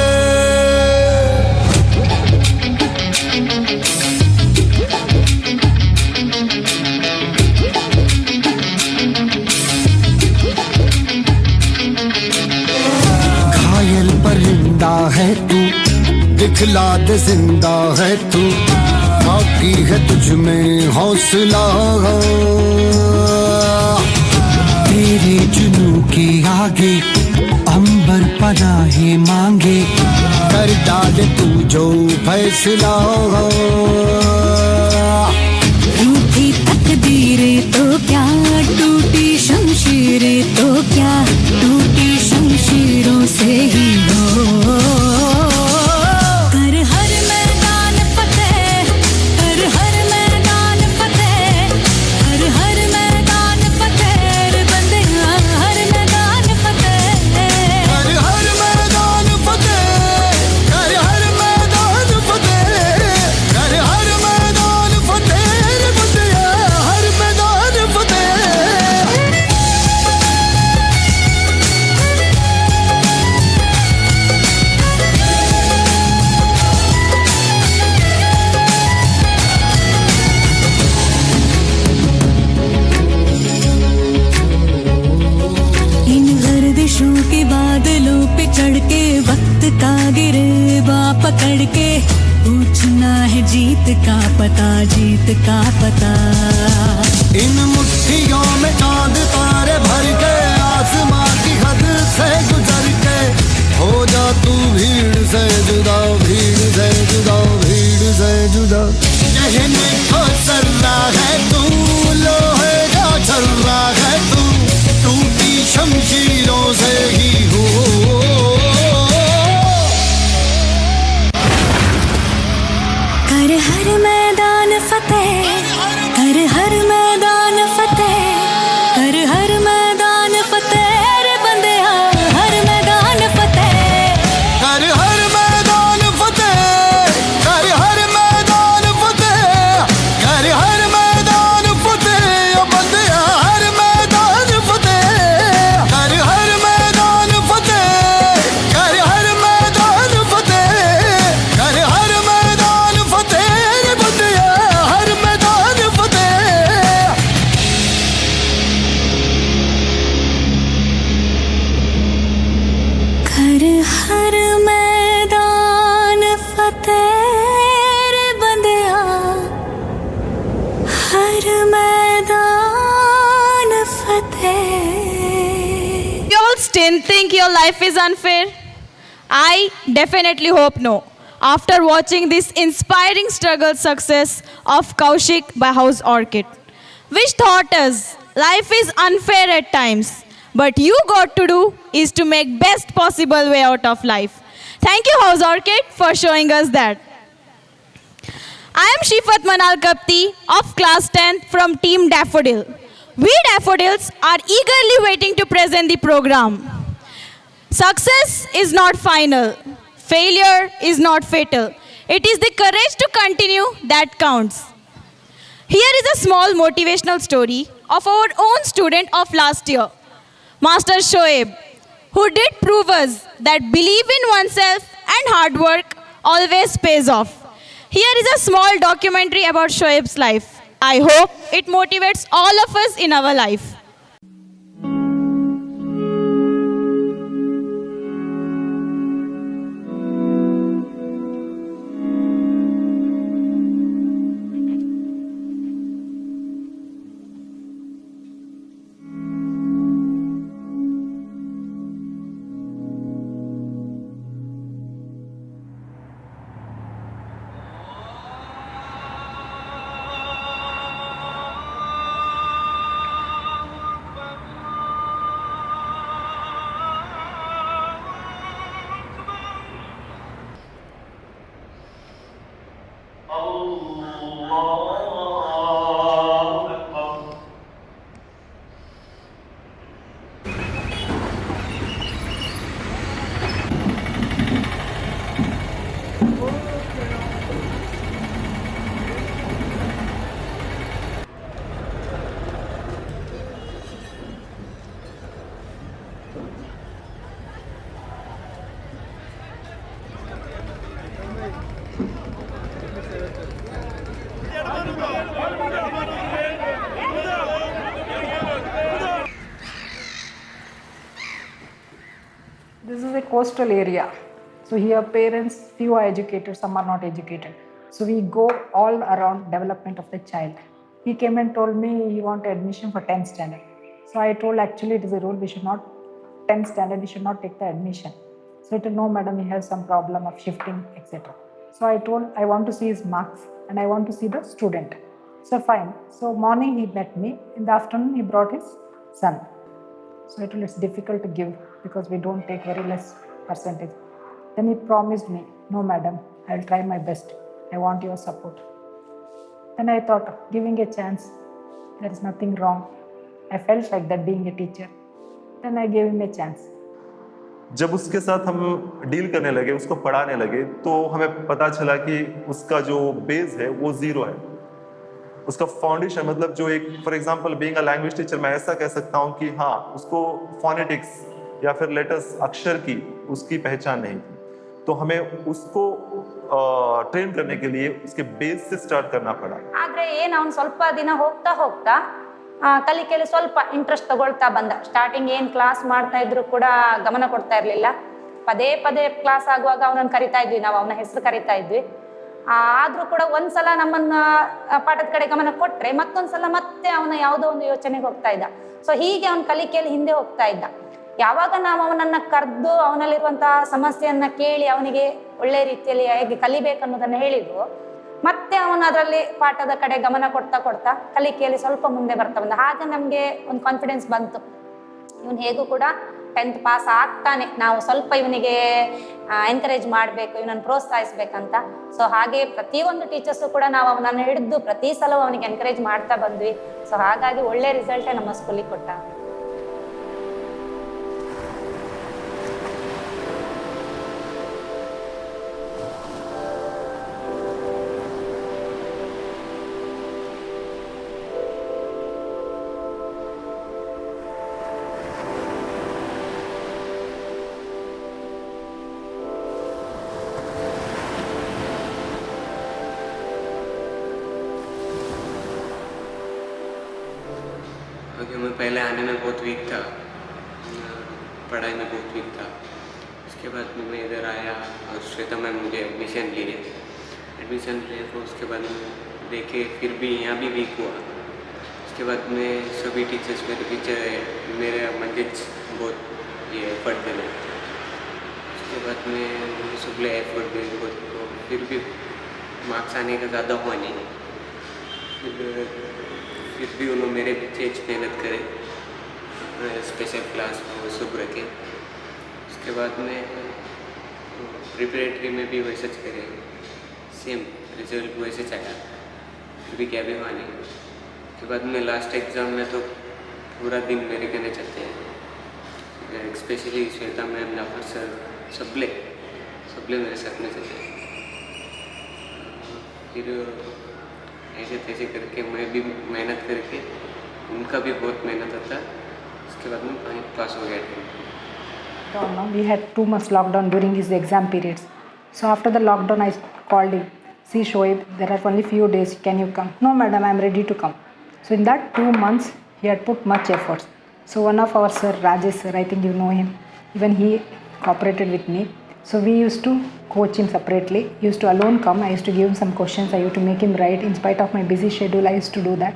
घायल परिंदा है तू दिखला दे जिंदा है तू बाकी है तुझ में हौसला तेरे जुनू के आगे अंबर पनाहे मांगे कर डाले तू जो फैसला रूठी तकदीरें तो क्या टूटी शमशीरें तो क्या टूटी शमशीरों से ही हो कर हर मैदान फतेह कर हर मैदान फतेह कर हर मैदान फतेह रे बंदे हर मैदान फतेह कर हर मैदान फतेह कर हर मैदान फतेह कर हर मैदान फतेह रे बंदिया हर मैदान फतेह इन गर्दिशों के बादलों पे चढ़ के वक्त का गिरेबा पकड़ के पूछना है जीत का पता जीत का पता इन मुट्ठियों में चांद तारे भर के आसमां की हद से गुजर के हो जा तू भीड़ से जुदा भीड़ से जुदा भीड़ से जुदा कहने को सर्रा है तू लोहे का छर्रा है तू टूटी शमशीरों से ही हो कर हर मैदान फतेह कर हर मैदान फतेह कर हर मैदान फतेह रे बंदे हर मैदान फतेह कर हर मैदान फतेह कर हर मैदान फतेह कर हर मैदान फतेह बंदिया हर मैदान फतेह कर हर मैदान फतेह कर हर मैदान फतेह कर हर मैदान फतेह रे बंदिया हर मैदान फतेह कर हर मैदान फतेह रे बंदिया हर मैदान फतेह. You all still think your life is unfair? I definitely hope no. After watching this inspiring struggle success of Kaushik by House Orchid, which taught us life is unfair at times, but you got to do is to make best possible way out of life. Thank you House Orchid for showing us that. I am Shifat Manal Kapti of class 10th from Team Daffodil. we daffodils are eagerly waiting to present the program. Success is not final. Failure is not fatal. It is the courage to continue that counts. Here is a small motivational story of our own student of last year, Master Shoaib, who did prove us that belief in oneself and hard work always pays off. Here is a small documentary about Shoaib's life. I hope it motivates all of us in our life. This is a coastal area. So here parents, few are educated, some are not educated. So we go all around development of the child. He came and told me he wanted admission for 10th standard. So I told actually it is a rule, we should not, 10th standard, we should not take the admission. So he told, no madam, he has some problem of shifting, etc. So I told, I want to see his marks and I want to see the student. So fine. So morning he met me, in the afternoon he brought his son. So I told it's difficult to give because we don't take very less percentage. Then he promised me, no madam, I'll try my best. I want your support. Then I thought, giving a chance, there is nothing wrong. I felt like that being a teacher. Then I gave him a chance. जब उसके साथ हम deal करने लगे, उसको पढ़ाने लगे, तो हमें पता चला कि उसका जो बेस है वो जीरो है. उसका फाउंडेशन मतलब जो एक for example being a language teacher मैं ऐसा कह सकता हूँ कि हाँ उसको फोनेटिक्स या फिर लेटर्स अक्षर की उसकी पहचान नहीं थी. तो हमें उसको ट्रेन करने के लिए उसके बेस से स्टार्ट करना पड़ा. ಆದರೆ ಏನು ಅವನು ಸ್ವಲ್ಪ ದಿನ ಹೋಗ್ತಾ ಹೋಗ್ತಾ ಕಲಿಕೆಯಲ್ಲಿ ಸ್ವಲ್ಪ ಇಂಟ್ರೆಸ್ಟ್ ತಗೊಳ್ತಾ ಬಂದ. ಸ್ಟಾರ್ಟಿಂಗ್ ಏನು ಕ್ಲಾಸ್ ಮಾಡ್ತಾ ಇದ್ರು ಕೂಡ ಗಮನ ಕೊಡ್ತಾ ಇರಲಿಲ್ಲ. ಪದೇ ಪದೇ ಕ್ಲಾಸ್ ಆಗುವಾಗ ಅವನನ್ನು ಕರಿತಾ ಇದ್ವಿ, ನಾವು ಅವನ ಹೆಸರು ಕರಿತಾ ಇದ್ವಿ. ಆದರೂ ಕೂಡ ಒಂದ್ಸಲ ನಮ್ಮನ್ನ ಪಾಠದ ಕಡೆ ಗಮನ ಕೊಟ್ಟರೆ ಮತ್ತೊಂದ್ಸಲ ಮತ್ತೆ ಅವನ ಯಾವುದೋ ಒಂದು ಯೋಚನೆಗೆ ಹೋಗ್ತಾ ಇದ್ದ. ಸೊ ಹೀಗೆ ಅವನ ಕಲಿಕೆಯಲ್ಲಿ ಹಿಂದೆ ಹೋಗ್ತಾ ಇದ್ದ. ಯಾವಾಗ ನಾವು ಅವನನ್ನ ಕರೆದು ಅವನಲ್ಲಿರುವಂತಹ ಸಮಸ್ಯೆಯನ್ನ ಕೇಳಿ ಅವನಿಗೆ ಒಳ್ಳೆ ರೀತಿಯಲ್ಲಿ ಹೇಗೆ ಕಲಿಬೇಕನ್ನೋದನ್ನ ಹೇಳಿದ್ರು, ಮತ್ತೆ ಅವನು ಅದರಲ್ಲಿ ಪಾಠದ ಕಡೆ ಗಮನ ಕೊಡ್ತಾ ಕೊಡ್ತಾ ಕಲಿಕೆಯಲ್ಲಿ ಸ್ವಲ್ಪ ಮುಂದೆ ಬರ್ತಾ ಬಂದ. ಹಾಗೆ ನಮಗೆ ಒಂದು ಕಾನ್ಫಿಡೆನ್ಸ್ ಬಂತು, ಇವನು ಹೇಗೂ ಕೂಡ 10th ಪಾಸ್ ಆಗ್ತಾನೆ, ನಾವು ಸ್ವಲ್ಪ ಇವನಿಗೆ ಎನ್ಕರೇಜ್ ಮಾಡಬೇಕು, ಇವನನ್ನು ಪ್ರೋತ್ಸಾಹಿಸ್ಬೇಕಂತ. ಸೊ ಹಾಗೆ ಪ್ರತಿಯೊಂದು ಟೀಚರ್ಸು ಕೂಡ ನಾವು ಅವನನ್ನು ಹಿಡಿದು ಪ್ರತಿ ಸಲವೂ ಅವನಿಗೆ ಎನ್ಕರೇಜ್ ಮಾಡ್ತಾ ಬಂದ್ವಿ. ಸೊ ಹಾಗಾಗಿ ಒಳ್ಳೆ ರಿಸಲ್ಟೇ ನಮ್ಮ ಸ್ಕೂಲಿಗೆ ಕೊಟ್ಟ. मैं पहले आने में बहुत वीक था, पढ़ाई में बहुत वीक था. उसके बाद मैं इधर आया और श्वेता मैम मुझे एडमिशन लिए तो उसके बाद देखे फिर भी यहाँ भी वीक हुआ. उसके बाद में सभी टीचर्स मेरे पीछे मेरे मंजिल बहुत ये एफर्ट देने. उसके बाद में सब एफर्ट दे तो फिर भी मार्क्स आने का ज़्यादा हुआ नहीं. फिर भी उन्होंने मेरे पीछे मेहनत करे, स्पेशल क्लास को सुबह रखे. उसके बाद में प्रिपरेटरी में भी वैसे करे, सेम रिजल्ट वैसे आया, फिर भी क्या भी हुआ नहीं. उसके बाद में लास्ट एग्ज़ाम में तो पूरा दिन मेरे कहने चलते हैं, specially Shweta ma'am, Jafar sir, सबले मेरे साथ में चलते हैं। फिर ऐसे तैसे करके मैं भी मेहनत करके, उनका भी बहुत मेहनत होता है, उसके बाद में पास हो गया था। We had 2 months lockdown during his exam periods. So after the lockdown, I called him. See Shoaib, there are only few days. Can you come? No, madam, I am ready to come. So in that 2 months, he had put much efforts. So one of our sir, Rajesh sir, I think you know him. Even he cooperated with me. So we used to coach him separately. He used to alone come. I used to give him some questions. I used to make him write. In spite of my busy schedule, I used to do that.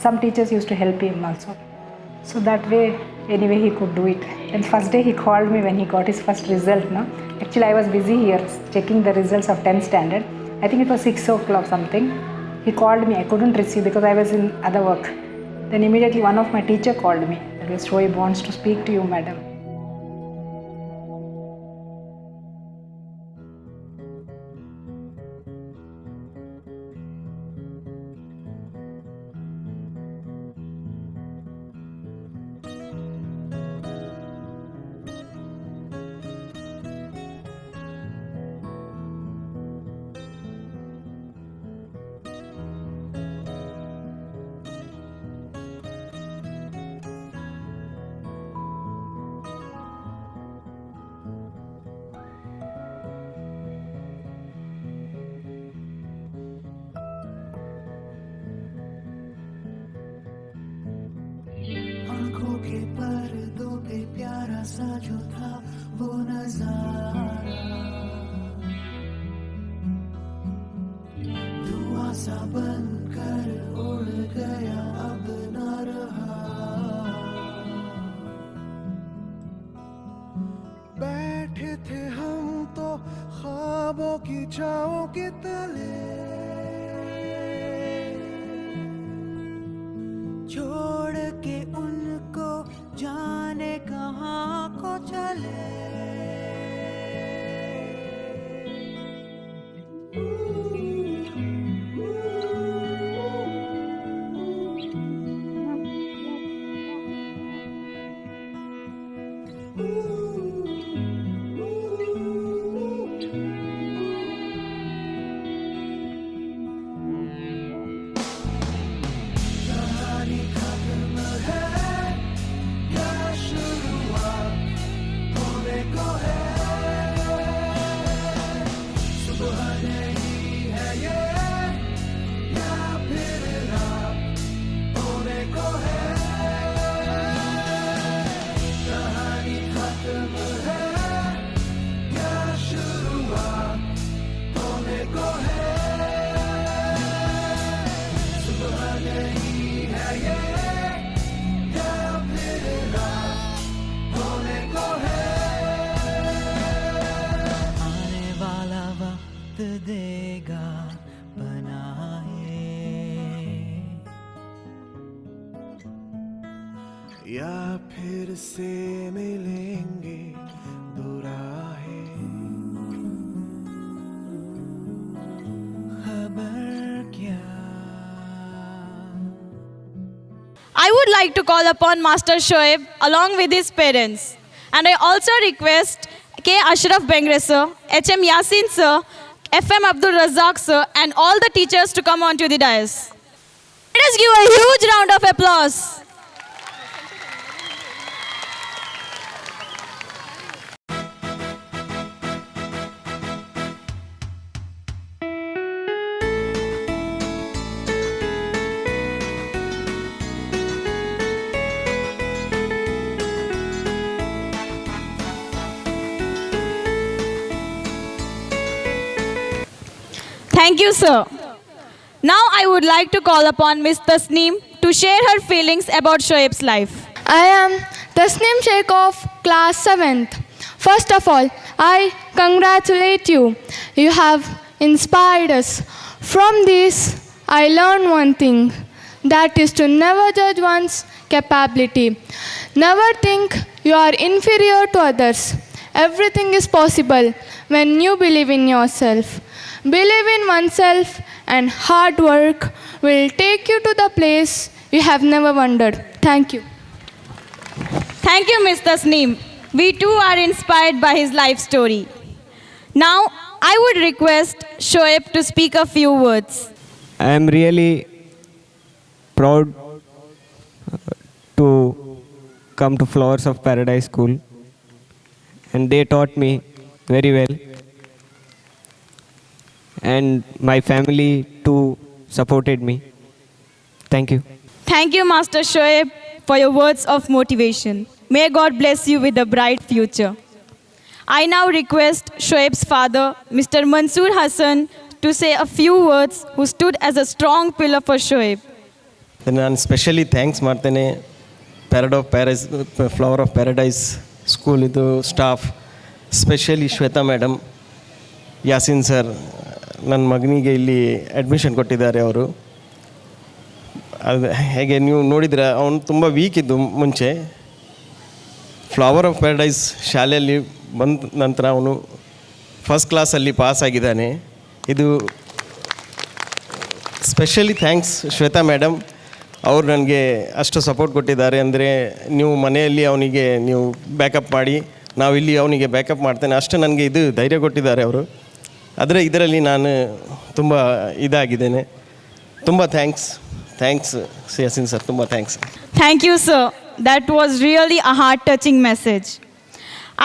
Some teachers used to help him also. So that way, anyway, he could do it. And first day he called me when he got his first result. No? Actually, I was busy here checking the results of 10th standard. I think it was 6 o'clock something. He called me. I couldn't receive because I was in other work. Then immediately one of my teacher called me. That was Shoaib wants to speak to you, madam. आंखों के पर्दों पे प्यारा सा जो था वो नजारा, धुआं सा बनकर उड़ गया अब न रहा। बैठे थे हम तो ख्वाबों की छाओं के तले, छोड़ के उनको जाने कहाँ को चले। देगा बनाए या फिर से मिलेंगे दो राहें, खबर क्या। I would like to call upon Master Shoaib along with his parents. And I also request K. Ashraf Bengre sir, H.M. Yasin sir, F.M. Abdul Razak sir, and all the teachers to come onto the dais. Let us give a huge round of applause. Thank you, sir. Now I would like to call upon Ms. Tasneem to share her feelings about Shoaib's life. I am Tasneem Sheikh of class 7th. First of all, I congratulate you. You have inspired us. From this, I learned one thing, that is to never judge one's capability. Never think you are inferior to others. Everything is possible when you believe in yourself. Believe in oneself and hard work will take you to the place you have never wandered. Thank you. Thank you, Mr. Sneem. We too are inspired by his life story. Now, I would request Shoaib to speak a few words. I am really proud to come to Flowers of Paradise School, and they taught me very well, and my family too supported me. Thank you. Thank you, Master Shoaib, for your words of motivation. May God bless you with a bright future. I now request Shoaib's father, Mr. Mansoor Hassan, to say a few words, who stood as a strong pillar for Shoaib. ನಾನು specially thanks ಮಾಡ್ತೇನೆ flower of paradise school ಇದು staff, specially Shweta madam, Yasin sir. ನನ್ನ ಮಗನಿಗೆ ಇಲ್ಲಿ admission ಕೊಟ್ಟಿದ್ದಾರೆ ಅವರು. ಅದು ಹೇಗೆ ನೀವು ನೋಡಿದರೆ ಅವನು ತುಂಬ ವೀಕ್ ಇದ್ದು ಮುಂಚೆ. ಫ್ಲವರ್ ಆಫ್ ಪ್ಯಾರಡೈಸ್ ಶಾಲೆಯಲ್ಲಿ ಬಂದ ನಂತರ ಅವನು ಫಸ್ಟ್ ಕ್ಲಾಸಲ್ಲಿ ಪಾಸ್ ಆಗಿದ್ದಾನೆ. ಇದು ಸ್ಪೆಷಲಿ ಥ್ಯಾಂಕ್ಸ್ ಶ್ವೇತಾ ಮೇಡಮ್. ಅವರು ನನಗೆ ಅಷ್ಟು ಸಪೋರ್ಟ್ ಕೊಟ್ಟಿದ್ದಾರೆ. ಅಂದರೆ ನೀವು ಮನೆಯಲ್ಲಿ ಅವನಿಗೆ ನೀವು ಬ್ಯಾಕಪ್ ಮಾಡಿ, ನಾವಿಲ್ಲಿ ಅವನಿಗೆ ಬ್ಯಾಕಪ್ ಮಾಡ್ತೇನೆ, ಅಷ್ಟು ನನಗೆ ಇದು ಧೈರ್ಯ ಕೊಟ್ಟಿದ್ದಾರೆ ಅವರು. ಆದರೆ ಇದರಲ್ಲಿ ನಾನು ತುಂಬ ಇದಾಗಿದ್ದೇನೆ. ತುಂಬ ಥ್ಯಾಂಕ್ಸ್ ಯಾಸಿನ್ ಸರ್, ತುಂಬ thanks. Thank you, sir. That was really a heart-touching message.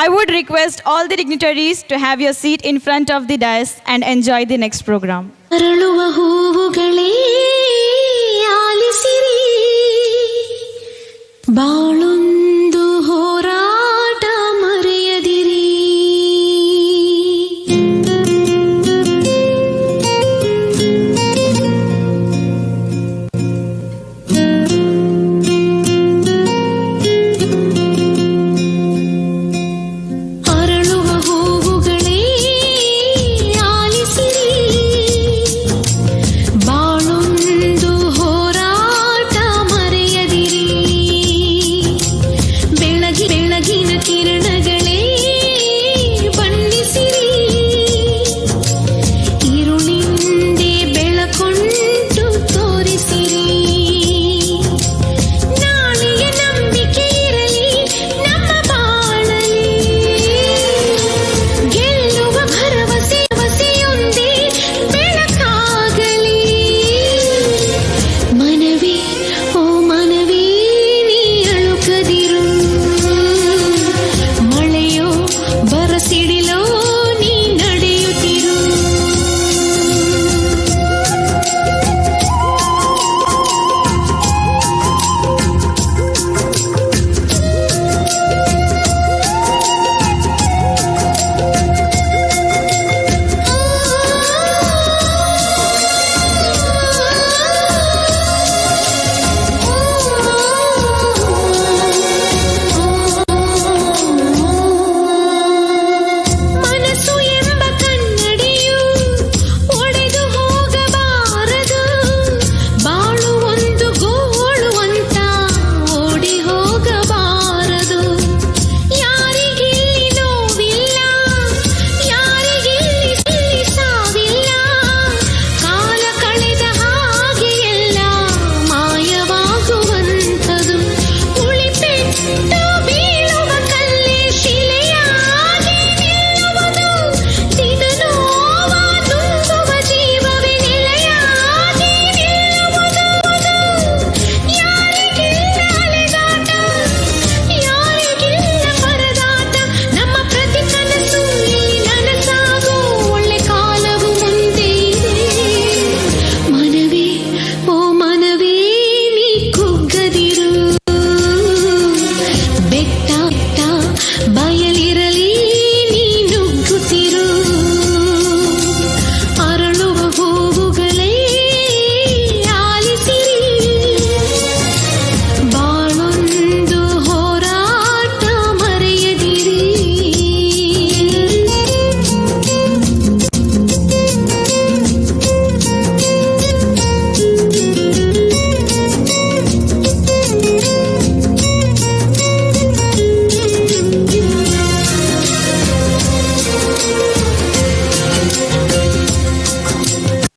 I would request all the dignitaries to have your seat in front of the dais and enjoy the next program. ಅರಳುವ ಹೂವುಗಳೇ ಆಲಿಸಿರಿ ಬಾಳು